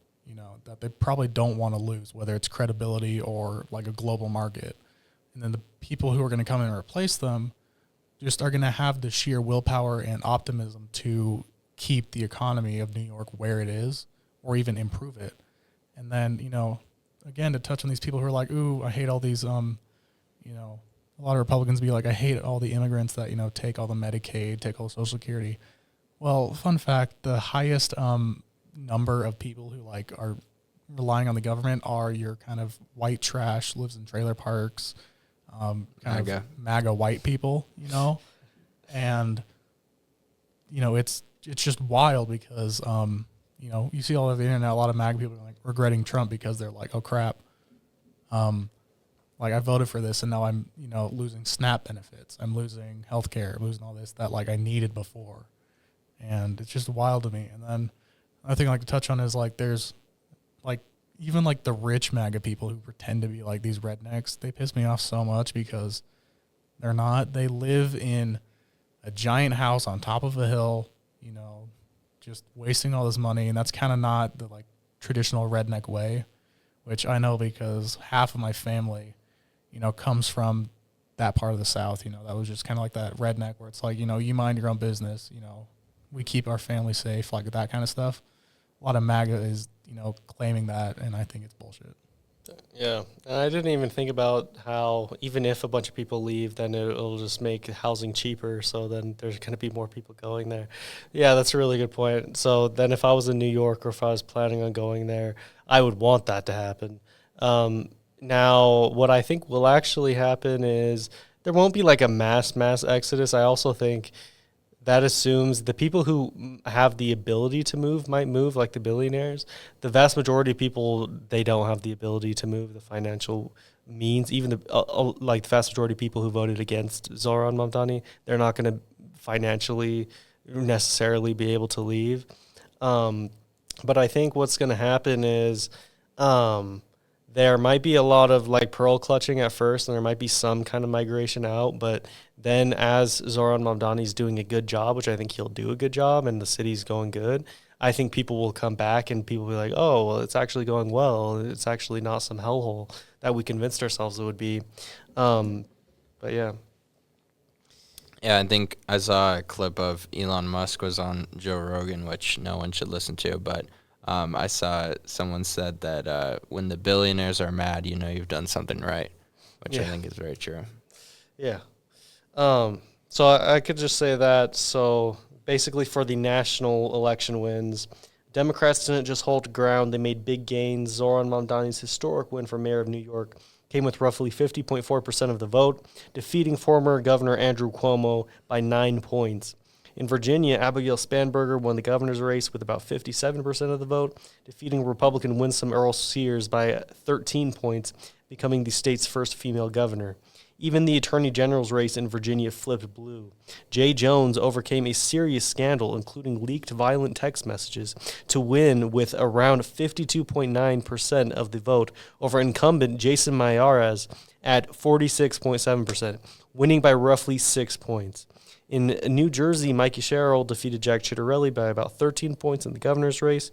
[SPEAKER 3] that they probably don't want to lose, whether it's credibility or like a global market. And then the people who are going to come in and replace them just are going to have the sheer willpower and optimism to keep the economy of New York where it is or even improve it. And then, again, to touch on these people who are like, ooh, I hate all these, a lot of Republicans be like, I hate all the immigrants that, take all the Medicaid, take all the Social Security. Well, fun fact, the highest number of people who like are relying on the government are your kind of white trash, lives in trailer parks, kind of MAGA white people, and, it's just wild because, you see all over the internet, a lot of MAGA people like regretting Trump because they're like, oh crap. Like I voted for this and now I'm, losing SNAP benefits. I'm losing healthcare. I'm losing all this that like I needed before. And it's just wild to me. And then another thing I like to touch on is like there's like even like the rich MAGA people who pretend to be like these rednecks, they piss me off so much because they're not. They live in a giant house on top of a hill, just wasting all this money. And that's kind of not the like traditional redneck way, which I know because half of my family, comes from that part of the South. That was just kind of like that redneck where it's like, you mind your own business, we keep our family safe, like that kind of stuff. A lot of MAGA is, claiming that, and I think it's bullshit.
[SPEAKER 1] Yeah, and I didn't even think about how even if a bunch of people leave, then it'll just make housing cheaper, so then there's going to be more people going there. Yeah, that's a really good point. So then if I was in New York or if I was planning on going there, I would want that to happen. Now, what I think will actually happen is there won't be like a mass exodus. I also think that assumes the people who have the ability to move might move, like the billionaires. The vast majority of people, they don't have the ability to move, the financial means. Even the vast majority of people who voted against Zoran Mamdani, they're not going to financially necessarily be able to leave. But I think what's going to happen is there might be a lot of like pearl clutching at first, and there might be some kind of migration out. But then as Zoran Mamdani's doing a good job, which I think he'll do a good job, and the city's going good, I think people will come back and people will be like, oh, well, it's actually going well. It's actually not some hellhole that we convinced ourselves it would be. But yeah.
[SPEAKER 2] Yeah, I think I saw a clip of Elon Musk was on Joe Rogan, which no one should listen to, but I saw someone said that when the billionaires are mad, you've done something right, which I think is very true.
[SPEAKER 1] Yeah. So I could just say that. So basically for the national election wins, Democrats didn't just hold ground. They made big gains. Zoran Mamdani's historic win for mayor of New York came with roughly 50.4% of the vote, defeating former Governor Andrew Cuomo by 9 points. In Virginia, Abigail Spanberger won the governor's race with about 57% of the vote, defeating Republican Winsome Earl Sears by 13 points, becoming the state's first female governor. Even the attorney general's race in Virginia flipped blue. Jay Jones overcame a serious scandal, including leaked violent text messages, to win with around 52.9% of the vote over incumbent Jason Miyares at 46.7%, winning by roughly 6 points. In New Jersey, Mikey Sherrill defeated Jack Ciattarelli by about 13 points in the governor's race,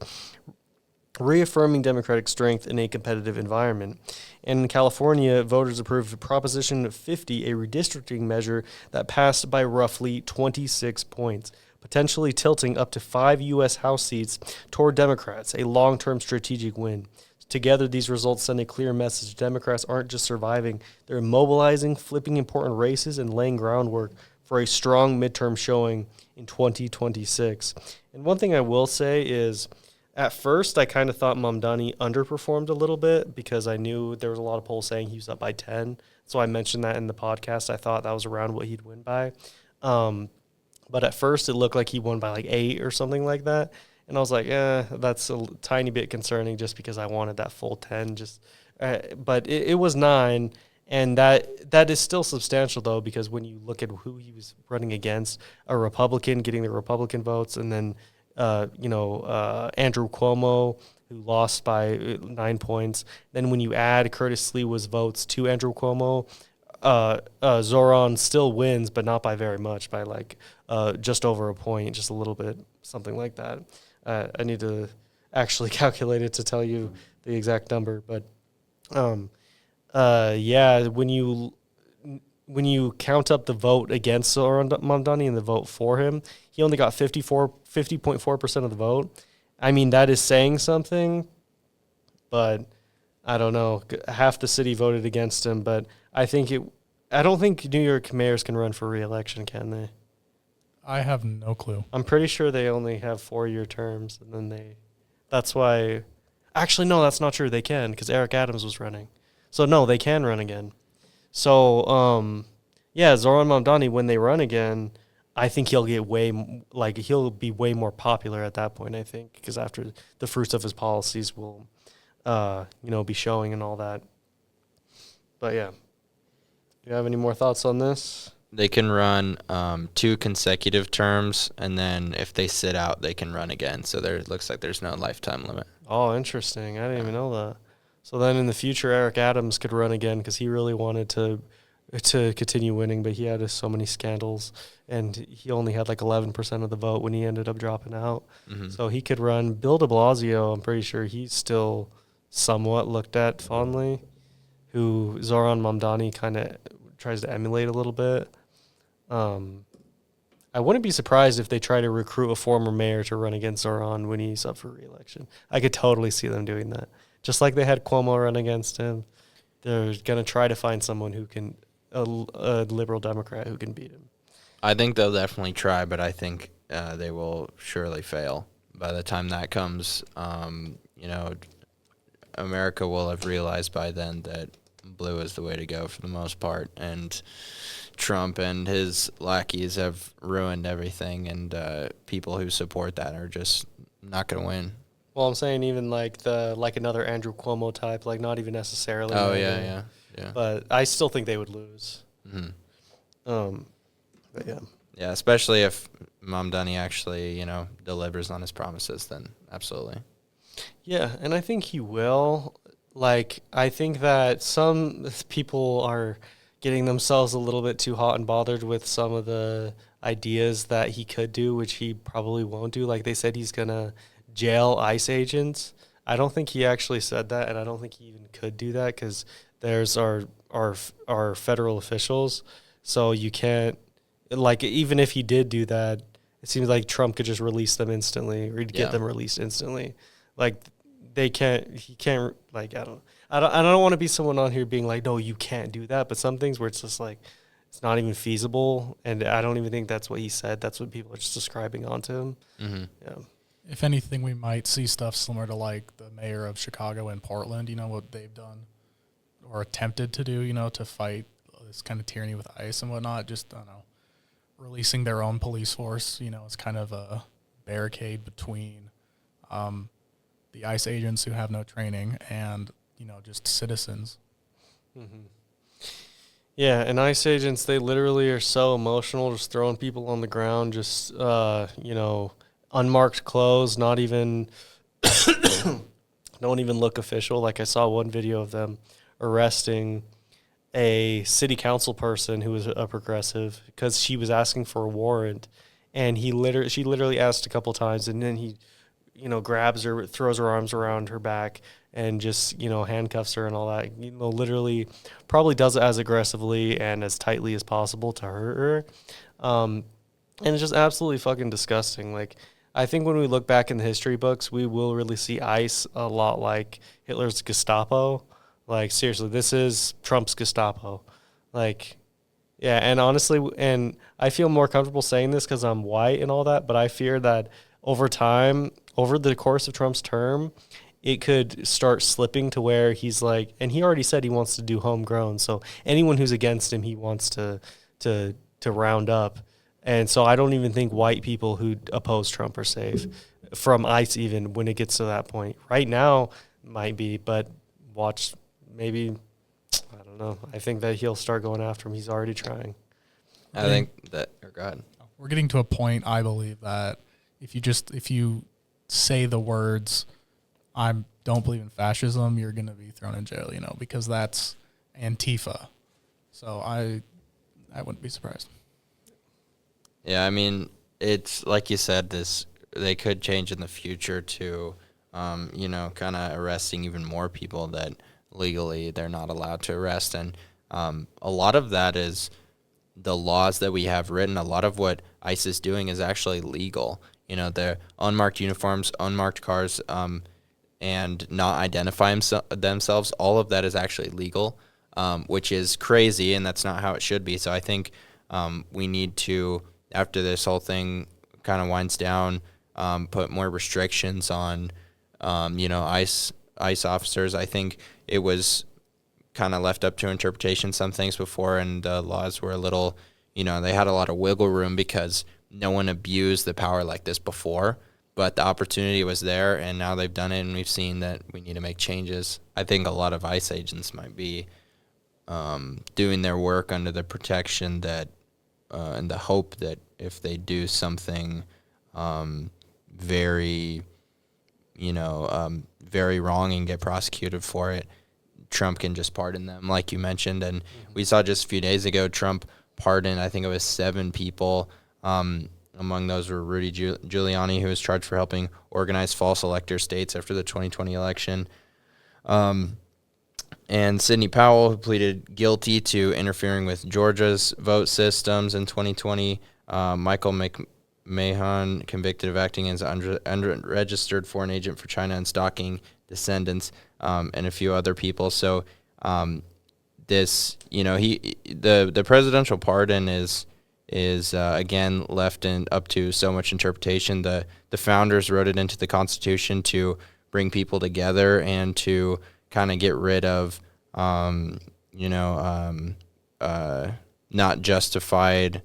[SPEAKER 1] reaffirming Democratic strength in a competitive environment. And in California, voters approved Proposition 50, a redistricting measure that passed by roughly 26 points, potentially tilting up to 5 U.S. House seats toward Democrats, a long-term strategic win. Together, these results send a clear message. Democrats aren't just surviving, they're mobilizing, flipping important races, and laying groundwork for a strong midterm showing in 2026. And one thing I will say is, at first I kind of thought Mamdani underperformed a little bit because I knew there was a lot of polls saying he was up by 10. So I mentioned that in the podcast. I thought that was around what he'd win by. But at first it looked like he won by like 8 or something like that. And I was like, that's a tiny bit concerning just because I wanted that full 10. But it was 9. And that is still substantial, though, because when you look at who he was running against, a Republican getting the Republican votes, and then, Andrew Cuomo, who lost by 9 points. Then when you add Curtis Sliwa's votes to Andrew Cuomo, Zoran still wins, but not by very much, by like just over a point, just a little bit, something like that. I need to actually calculate it to tell you the exact number, but when you count up the vote against Zoran Mamdani and the vote for him, he only got 50.4% of the vote. I mean, that is saying something, but I don't know. Half the city voted against him, but I don't think New York mayors can run for re-election, can they?
[SPEAKER 3] I have no clue.
[SPEAKER 1] I'm pretty sure they only have 4-year terms, and then that's why. Actually, no, that's not true. They can, because Eric Adams was running. So, no, they can run again. So, Zoran Mamdani, when they run again, I think he'll be way more popular at that point, I think, because after the fruits of his policies will, be showing and all that. But, yeah. Do you have any more thoughts on this?
[SPEAKER 2] They can run 2 consecutive terms, and then if they sit out, they can run again. So it looks like there's no lifetime limit.
[SPEAKER 1] Oh, interesting. I didn't even know that. So then in the future, Eric Adams could run again because he really wanted to continue winning, but he had so many scandals, and he only had like 11% of the vote when he ended up dropping out. Mm-hmm. So he could run. Bill de Blasio, I'm pretty sure he's still somewhat looked at fondly, who Zoran Mamdani kind of tries to emulate a little bit. I wouldn't be surprised if they try to recruit a former mayor to run against Zoran when he's up for re-election. I could totally see them doing that. Just like they had Cuomo run against him, they're going to try to find someone who can, a liberal Democrat who can beat him.
[SPEAKER 2] I think they'll definitely try, but I think they will surely fail. By the time that comes, America will have realized by then that blue is the way to go for the most part, and Trump and his lackeys have ruined everything, and people who support that are just not going to win.
[SPEAKER 1] Well, I'm saying even like another Andrew Cuomo type, like not even necessarily.
[SPEAKER 2] Oh, yeah.
[SPEAKER 1] But I still think they would lose.
[SPEAKER 2] Mm-hmm.
[SPEAKER 1] But yeah.
[SPEAKER 2] Yeah, especially if Mamdani actually, delivers on his promises, then absolutely.
[SPEAKER 1] Yeah, and I think he will. Like, I think that some people are getting themselves a little bit too hot and bothered with some of the ideas that he could do, which he probably won't do. Like they said, he's going to jail ICE agents. I don't think he actually said that, and I don't think he even could do that because there's our federal officials. So you can't, like, even if he did do that, it seems like Trump could just release them instantly or get them released instantly. Like, he can't, like, I don't want to be someone on here being like, no, you can't do that. But some things where it's just like, it's not even feasible. And I don't even think that's what he said. That's what people are just describing onto him. Mm-hmm. Yeah.
[SPEAKER 3] If anything, we might see stuff similar to like the mayor of Chicago and Portland, what they've done or attempted to do, to fight this kind of tyranny with ICE and whatnot. Just, I don't know, releasing their own police force, it's kind of a barricade between the ICE agents who have no training and, just citizens.
[SPEAKER 1] Mm-hmm. Yeah, and ICE agents, they literally are so emotional, just throwing people on the ground, just, unmarked clothes, not even don't even look official. Like I saw one video of them arresting a city council person who was a progressive because she was asking for a warrant, and she literally asked a couple times, and then he grabs her, throws her arms around her back, and just handcuffs her and all that. Literally probably does it as aggressively and as tightly as possible to hurt her. And it's just absolutely fucking disgusting. Like, I think when we look back in the history books, we will really see ICE a lot like Hitler's Gestapo. Like, seriously, this is Trump's Gestapo. Like, yeah, and honestly, and I feel more comfortable saying this because I'm white and all that, but I fear that over time, over the course of Trump's term, it could start slipping to where he's like, and he already said he wants to do homegrown. So anyone who's against him, he wants to round up. And so I don't even think white people who oppose Trump are safe from ICE even when it gets to that point. Right now, might be, but watch maybe, I don't know. I think that he'll start going after him. He's already trying.
[SPEAKER 2] I think that, or go ahead.
[SPEAKER 3] We're getting to a point, I believe, that if you say the words, I don't believe in fascism, you're going to be thrown in jail, because that's Antifa. So I wouldn't be surprised.
[SPEAKER 2] Yeah, I mean, it's like you said, they could change in the future to, kind of arresting even more people that legally they're not allowed to arrest. And a lot of that is the laws that we have written. A lot of what ICE is doing is actually legal. They're unmarked uniforms, unmarked cars, and not identify themselves. All of that is actually legal, which is crazy, and that's not how it should be. So I think we need to, after this whole thing kind of winds down, put more restrictions on, ICE officers. I think it was kind of left up to interpretation, some things before, and the laws were a little, they had a lot of wiggle room because no one abused the power like this before. But the opportunity was there, and now they've done it, and we've seen that we need to make changes. I think a lot of ICE agents might be doing their work under the protection that and the hope that if they do something very, very wrong and get prosecuted for it, Trump can just pardon them, like you mentioned. And we saw just a few days ago, Trump pardoned, I think it was 7 people. Among those were Rudy Giuliani, who was charged for helping organize false elector states after the 2020 election. And Sidney Powell, who pleaded guilty to interfering with Georgia's vote systems in 2020. Michael McMahon, convicted of acting as an unregistered foreign agent for China and stalking descendants, and a few other people. So this, the presidential pardon is again left up to so much interpretation. The founders wrote it into the Constitution to bring people together and to kind of get rid of not justified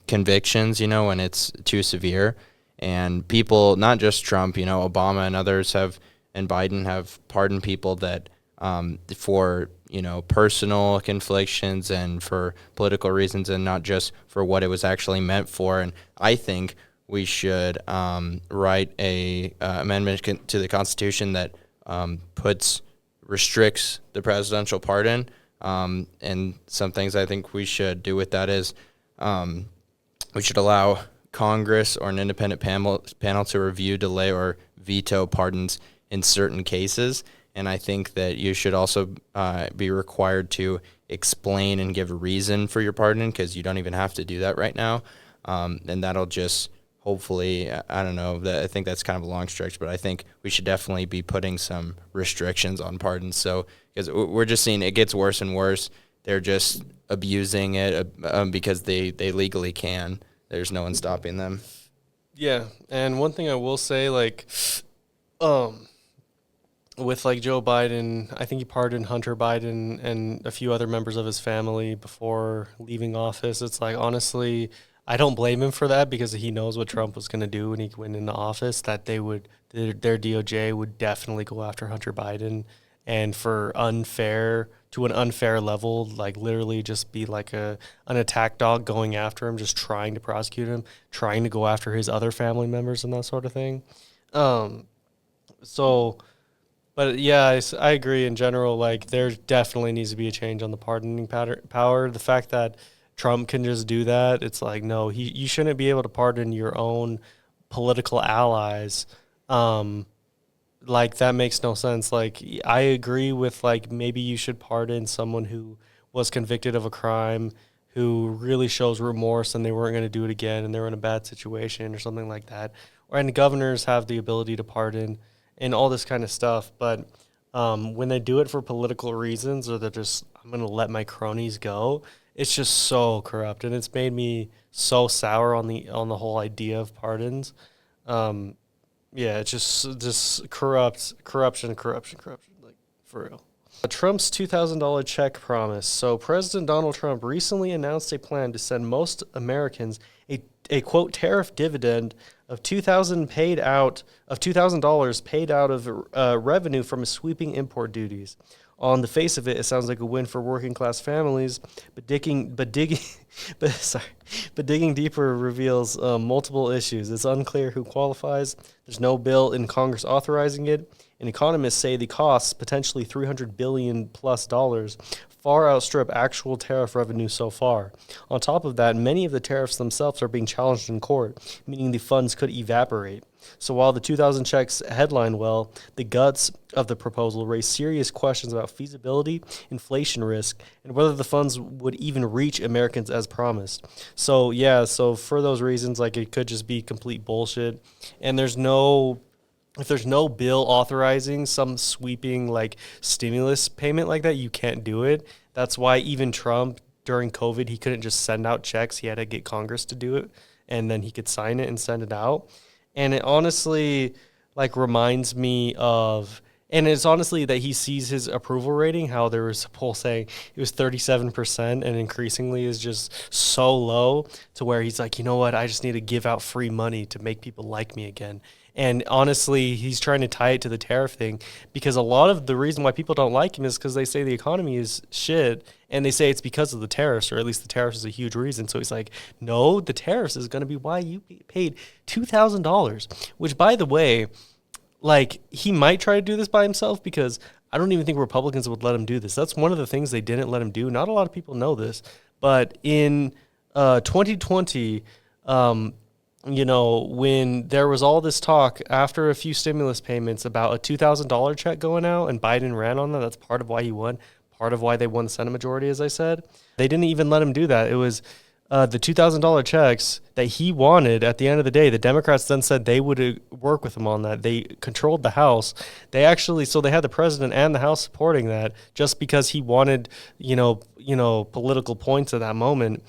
[SPEAKER 2] convictions, when it's too severe. And people, not just Trump, Obama and others and Biden have pardoned people that for personal conflictions and for political reasons, and not just for what it was actually meant for. And I think we should write a amendment to the Constitution that restricts the presidential pardon. And some things I think we should do with that is we should allow Congress or an independent panel to review, delay, or veto pardons in certain cases. And I think that you should also be required to explain and give a reason for your pardon, because you don't even have to do that right now. And that'll just hopefully, I don't know, I think that's kind of a long stretch, but I think we should definitely be putting some restrictions on pardons. So, because we're just seeing it gets worse and worse. They're just abusing it because they legally can. There's no one stopping them.
[SPEAKER 1] Yeah, and one thing I will say, with Joe Biden, I think he pardoned Hunter Biden and a few other members of his family before leaving office. It's honestly, I don't blame him for that, because he knows what Trump was going to do when he went into office, that their DOJ would definitely go after Hunter Biden, and for an unfair level, literally just be an attack dog going after him, just trying to prosecute him, trying to go after his other family members and that sort of thing. But yeah, I agree in general, there definitely needs to be a change on the pardoning power. The fact that Trump can just do that, it's no, you shouldn't be able to pardon your own political allies. That makes no sense. I agree with maybe you should pardon someone who was convicted of a crime, who really shows remorse and they weren't going to do it again and they were in a bad situation or something like that. And governors have the ability to pardon and all this kind of stuff. But when they do it for political reasons, or they're just, I'm going to let my cronies go, it's just so corrupt. And it's made me so sour on the whole idea of pardons. Yeah, it's just corruption, like for real. Trump's $2,000 check promise. So President Donald Trump recently announced a plan to send most Americans a quote tariff dividend of $2,000 paid out of revenue from sweeping import duties. On the face of it, it sounds like a win for working class families, but digging deeper reveals multiple issues. It's unclear who qualifies. There's no bill in Congress authorizing it, and economists say the costs, potentially $300 billion plus dollars, far outstrip actual tariff revenue so far. On top of that, many of the tariffs themselves are being challenged in court, meaning the funds could evaporate. So while the 2,000 checks headline well, the guts of the proposal raise serious questions about feasibility, inflation risk, and whether the funds would even reach Americans as promised. So yeah, so for those reasons, like it could just be complete bullshit, and if there's no bill authorizing some sweeping like stimulus payment like that, you can't do it. That's why even Trump during COVID, he couldn't just send out checks. He had to get Congress to do it, and then he could sign it and send it out. And it honestly like reminds me of, and it's honestly that he sees his approval rating, how there was a poll saying it was 37% and increasingly is just so low to where he's like, you know what, I just need to give out free money to make people like me again. And honestly, he's trying to tie it to the tariff thing because a lot of the reason why people don't like him is because they say the economy is shit and they say it's because of the tariffs, or at least the tariffs is a huge reason. So he's like, no, the tariffs is going to be why you get paid $2,000, which, by the way, like he might try to do this by himself because I don't even think Republicans would let him do this. That's one of the things they didn't let him do. Not a lot of people know this, but in 2020, you know, when there was all this talk after a few stimulus payments about a $2,000 check going out and Biden ran on that, that's part of why he won, part of why they won the Senate majority, as I said. They didn't even let him do that. It was the $2,000 checks that he wanted at the end of the day. The Democrats then said they would work with him on that. They controlled the House. They actually, so they had the president and the House supporting that just because he wanted, you know, political points at that moment.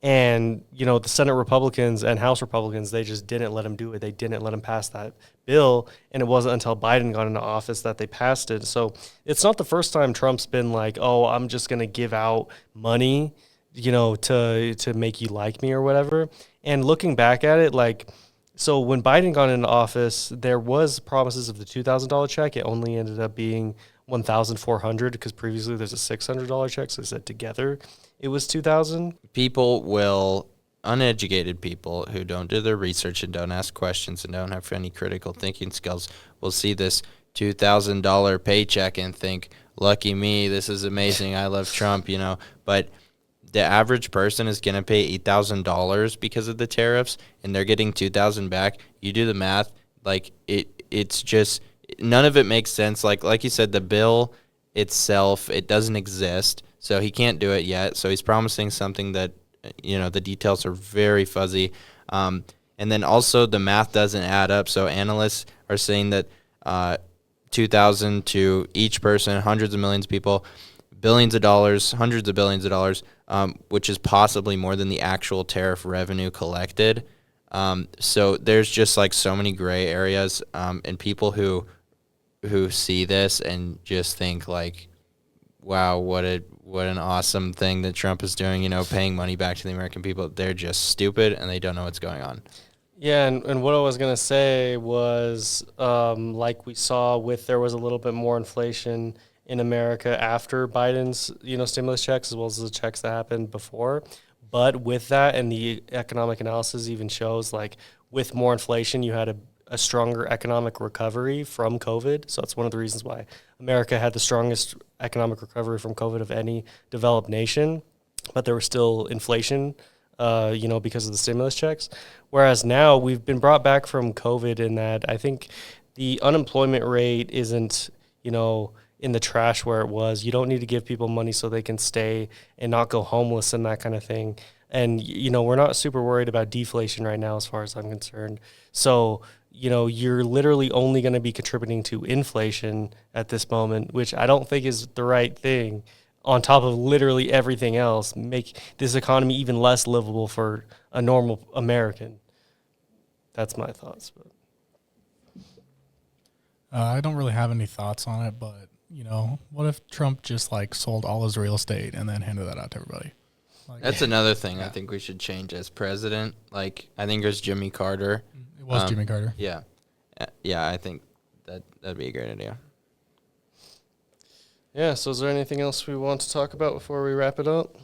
[SPEAKER 1] And, you know, the Senate Republicans and House Republicans, they just didn't let him do it. They didn't let him pass that bill. And it wasn't until Biden got into office that they passed it. So it's not the first time Trump's been like, oh, I'm just going to give out money, you know, to make you like me or whatever. And looking back at it, like, so when Biden got into office, there was promises of the $2,000 check. It only ended up being $1,400 because previously there's a $600 check. So they said together it was $2,000.
[SPEAKER 2] People will, uneducated people who don't do their research and don't ask questions and don't have any critical thinking skills will see this $2,000 paycheck and think, lucky me, this is amazing, I love Trump, you know. But the average person is going to pay $8,000 because of the tariffs, and they're getting $2,000 back. You do the math, like it's just, none of it makes sense. Like you said, the bill itself, it doesn't exist. So he can't do it yet. So he's promising something that, you know, the details are very fuzzy. And then also the math doesn't add up. So analysts are saying that $2,000 to each person, hundreds of millions of people, billions of dollars, hundreds of billions of dollars, which is possibly more than the actual tariff revenue collected. So there's just like so many gray areas, and people who see this and just think like, wow, what an awesome thing that Trump is doing, you know, paying money back to the American people. They're just stupid and they don't know what's going on.
[SPEAKER 1] Yeah, and what I was going to say was, like we saw there was a little bit more inflation in America after Biden's, you know, stimulus checks as well as the checks that happened before. But with that, and the economic analysis even shows, like, with more inflation, you had a stronger economic recovery from COVID. So that's one of the reasons why America had the strongest economic recovery from COVID of any developed nation. But there was still inflation, you know, because of the stimulus checks. Whereas now we've been brought back from COVID in that I think the unemployment rate isn't, you know, in the trash where it was. You don't need to give people money so they can stay and not go homeless and that kind of thing. And, you know, we're not super worried about deflation right now as far as I'm concerned. So, you know, you're literally only going to be contributing to inflation at this moment, which I don't think is the right thing, on top of literally everything else, make this economy even less livable for a normal American. that's my thoughts. But
[SPEAKER 3] I don't really have any thoughts on it, but what if Trump just like sold all his real estate and then handed that out to everybody? Like,
[SPEAKER 2] That's another thing I think we should change as president. Like, I think it was Jimmy Carter.
[SPEAKER 3] It was Jimmy Carter.
[SPEAKER 2] Yeah. Yeah, I think that'd be a great idea.
[SPEAKER 1] yeah, so is there anything else we want to talk about before we wrap it up?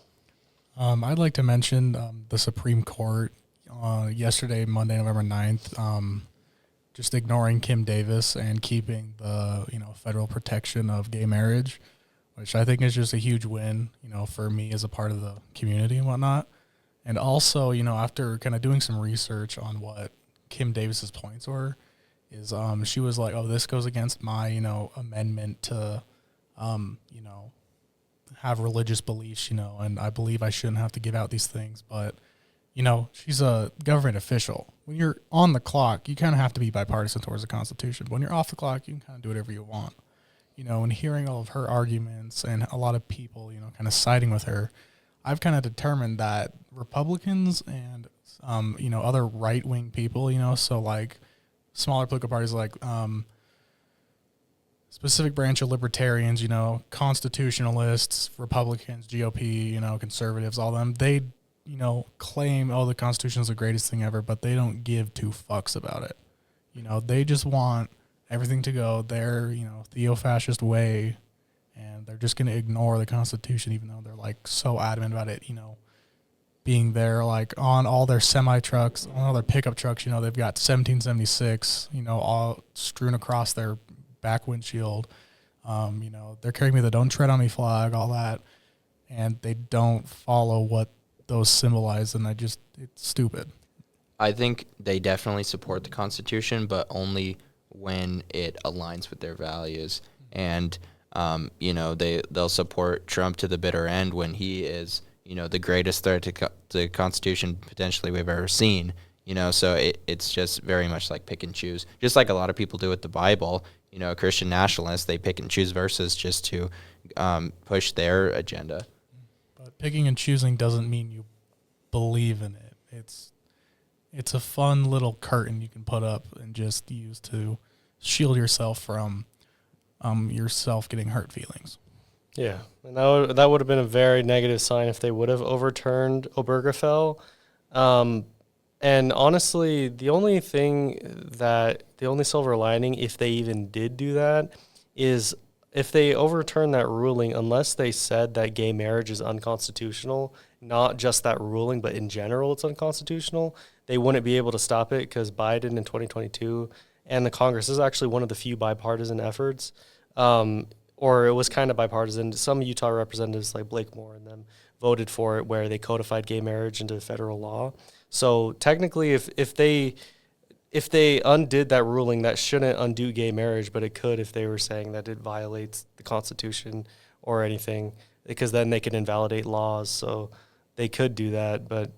[SPEAKER 3] I'd like to mention the Supreme Court yesterday, Monday, November 9th, just ignoring Kim Davis and keeping the federal protection of gay marriage, which I think is just a huge win, for me as a part of the community and whatnot. And also, after kind of doing some research on what Kim Davis's points were, is she was like, oh, this goes against my, amendment to, have religious beliefs, and I believe I shouldn't have to give out these things. But, she's a government official. When you're on the clock, you kind of have to be bipartisan towards the Constitution. When you're off the clock, you can kind of do whatever you want. And hearing all of her arguments and a lot of people, kind of siding with her, I've kind of determined that Republicans and, other right-wing people, so like smaller political parties like specific branch of libertarians, constitutionalists, Republicans, GOP, conservatives, all them, they, claim, oh, the Constitution is the greatest thing ever, but they don't give two fucks about it. They just want everything to go their, theo-fascist way, and they're just going to ignore the Constitution, even though they're, like, so adamant about it, being there, like, on all their semi-trucks, on all their pickup trucks, they've got 1776, all strewn across their back windshield. They're carrying me the Don't Tread on Me flag, all that, and they don't follow what those symbolize, and it's stupid.
[SPEAKER 2] I think they definitely support the Constitution, but only when it aligns with their values. And, they'll support Trump to the bitter end when he is, the greatest threat to the Constitution potentially we've ever seen. So it's just very much like pick and choose. Just like a lot of people do with the Bible, Christian nationalists, they pick and choose verses just to push their agenda.
[SPEAKER 3] But picking and choosing doesn't mean you believe in it. It's a fun little curtain you can put up and just use to shield yourself from yourself getting hurt feelings.
[SPEAKER 1] Yeah, and that would have been a very negative sign if they would have overturned Obergefell. And honestly, the only silver lining, if they even did do that, is if they overturn that ruling, unless they said that gay marriage is unconstitutional, not just that ruling, but in general it's unconstitutional, they wouldn't be able to stop it because Biden in 2022 and the Congress is actually one of the few bipartisan efforts, or it was kind of bipartisan. Some Utah representatives like Blake Moore and them voted for it where they codified gay marriage into federal law. So technically, if they undid that ruling, that shouldn't undo gay marriage, but it could if they were saying that it violates the Constitution or anything, because then they could invalidate laws. So they could do that, but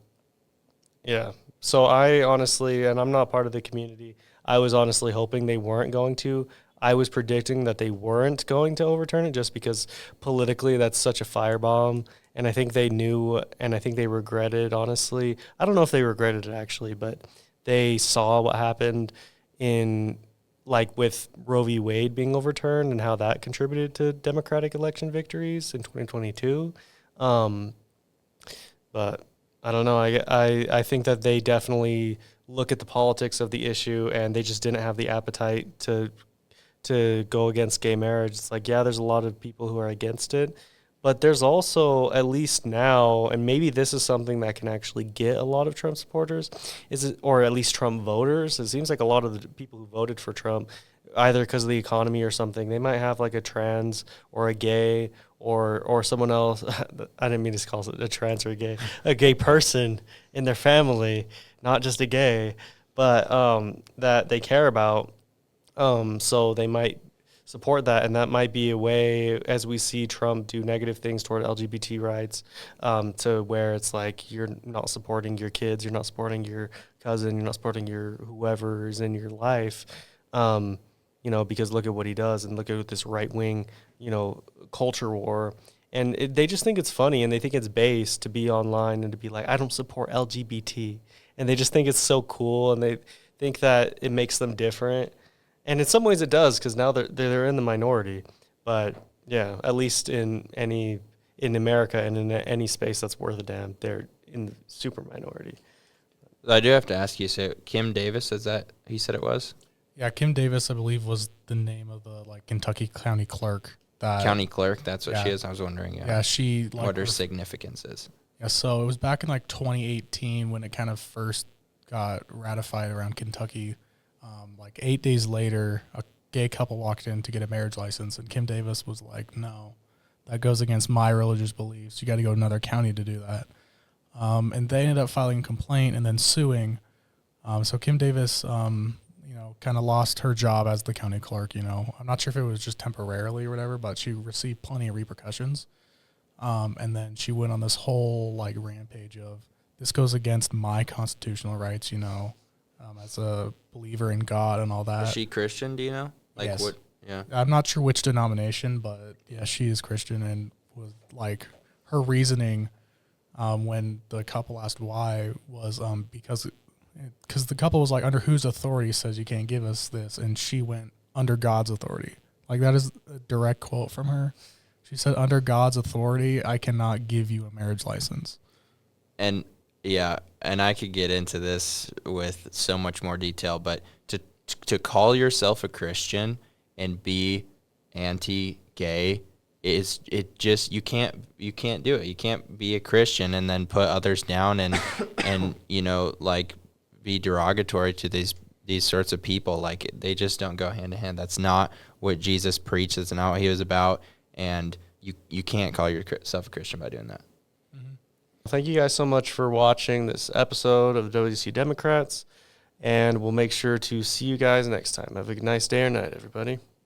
[SPEAKER 1] yeah. So I honestly, and I'm not part of the community, I was honestly hoping they weren't going to. I was predicting that they weren't going to overturn it just because politically that's such a firebomb. And I think they knew, and I think they regretted, honestly. I don't know if they regretted it actually, but they saw what happened with Roe v. Wade being overturned and how that contributed to Democratic election victories in 2022. But I don't know. I think that they definitely look at the politics of the issue, and they just didn't have the appetite to go against gay marriage. It's like, yeah, there's a lot of people who are against it, but there's also, at least now, and maybe this is something that can actually get a lot of Trump supporters, or at least Trump voters. It seems like a lot of the people who voted for Trump, either because of the economy or something, they might have like a trans or a gay or someone else. I didn't mean to call it a trans or a gay person in their family, not just a gay, but that they care about. So they might support that, and that might be a way, as we see Trump do negative things toward LGBT rights, to where it's like you're not supporting your kids, you're not supporting your cousin, you're not supporting your whoever is in your life, because look at what he does, and look at this right-wing, culture war. And they just think it's funny, and they think it's base to be online and to be like, I don't support LGBT. And they just think it's so cool, and think that it makes them different. And in some ways it does, because now they're in the minority. But yeah, at least in America and in any space that's worth a damn, they're in the super minority.
[SPEAKER 2] I do have to ask you, so Kim Davis, is that he said it was?
[SPEAKER 3] Yeah, Kim Davis, I believe, was the name of the Kentucky county clerk.
[SPEAKER 2] County clerk, that's what she is. I was wondering.
[SPEAKER 3] Yeah, she
[SPEAKER 2] what her significance is.
[SPEAKER 3] Yeah, so it was back in 2018 when it kind of first got ratified around Kentucky. 8 days later, a gay couple walked in to get a marriage license, and Kim Davis was like, "No, that goes against my religious beliefs. You got to go to another county to do that." And they ended up filing a complaint and then suing. So Kim Davis, kind of lost her job as the county clerk. I'm not sure if it was just temporarily or whatever, but she received plenty of repercussions. And then she went on this whole rampage of, this goes against my constitutional rights, as a believer in God and all that.
[SPEAKER 2] Is she Christian? Do you know?
[SPEAKER 3] Yes.
[SPEAKER 2] What? Yeah.
[SPEAKER 3] I'm not sure which denomination, but yeah, she is Christian, and was her reasoning when the couple asked why was because the couple was under whose authority says you can't give us this, and she went, under God's authority. That is a direct quote from her. She said, under God's authority, I cannot give you a marriage license.
[SPEAKER 2] And yeah, and I could get into this with so much more detail, but to call yourself a Christian and be anti-gay is you can't do it. You can't be a Christian and then put others down and be derogatory to these sorts of people. They just don't go hand in hand. That's not what Jesus preached. That's not what he was about. And you can't call yourself a Christian by doing that.
[SPEAKER 1] Mm-hmm. Thank you guys so much for watching this episode of WSU Democrats, and we'll make sure to see you guys next time. Have a nice day or night, everybody.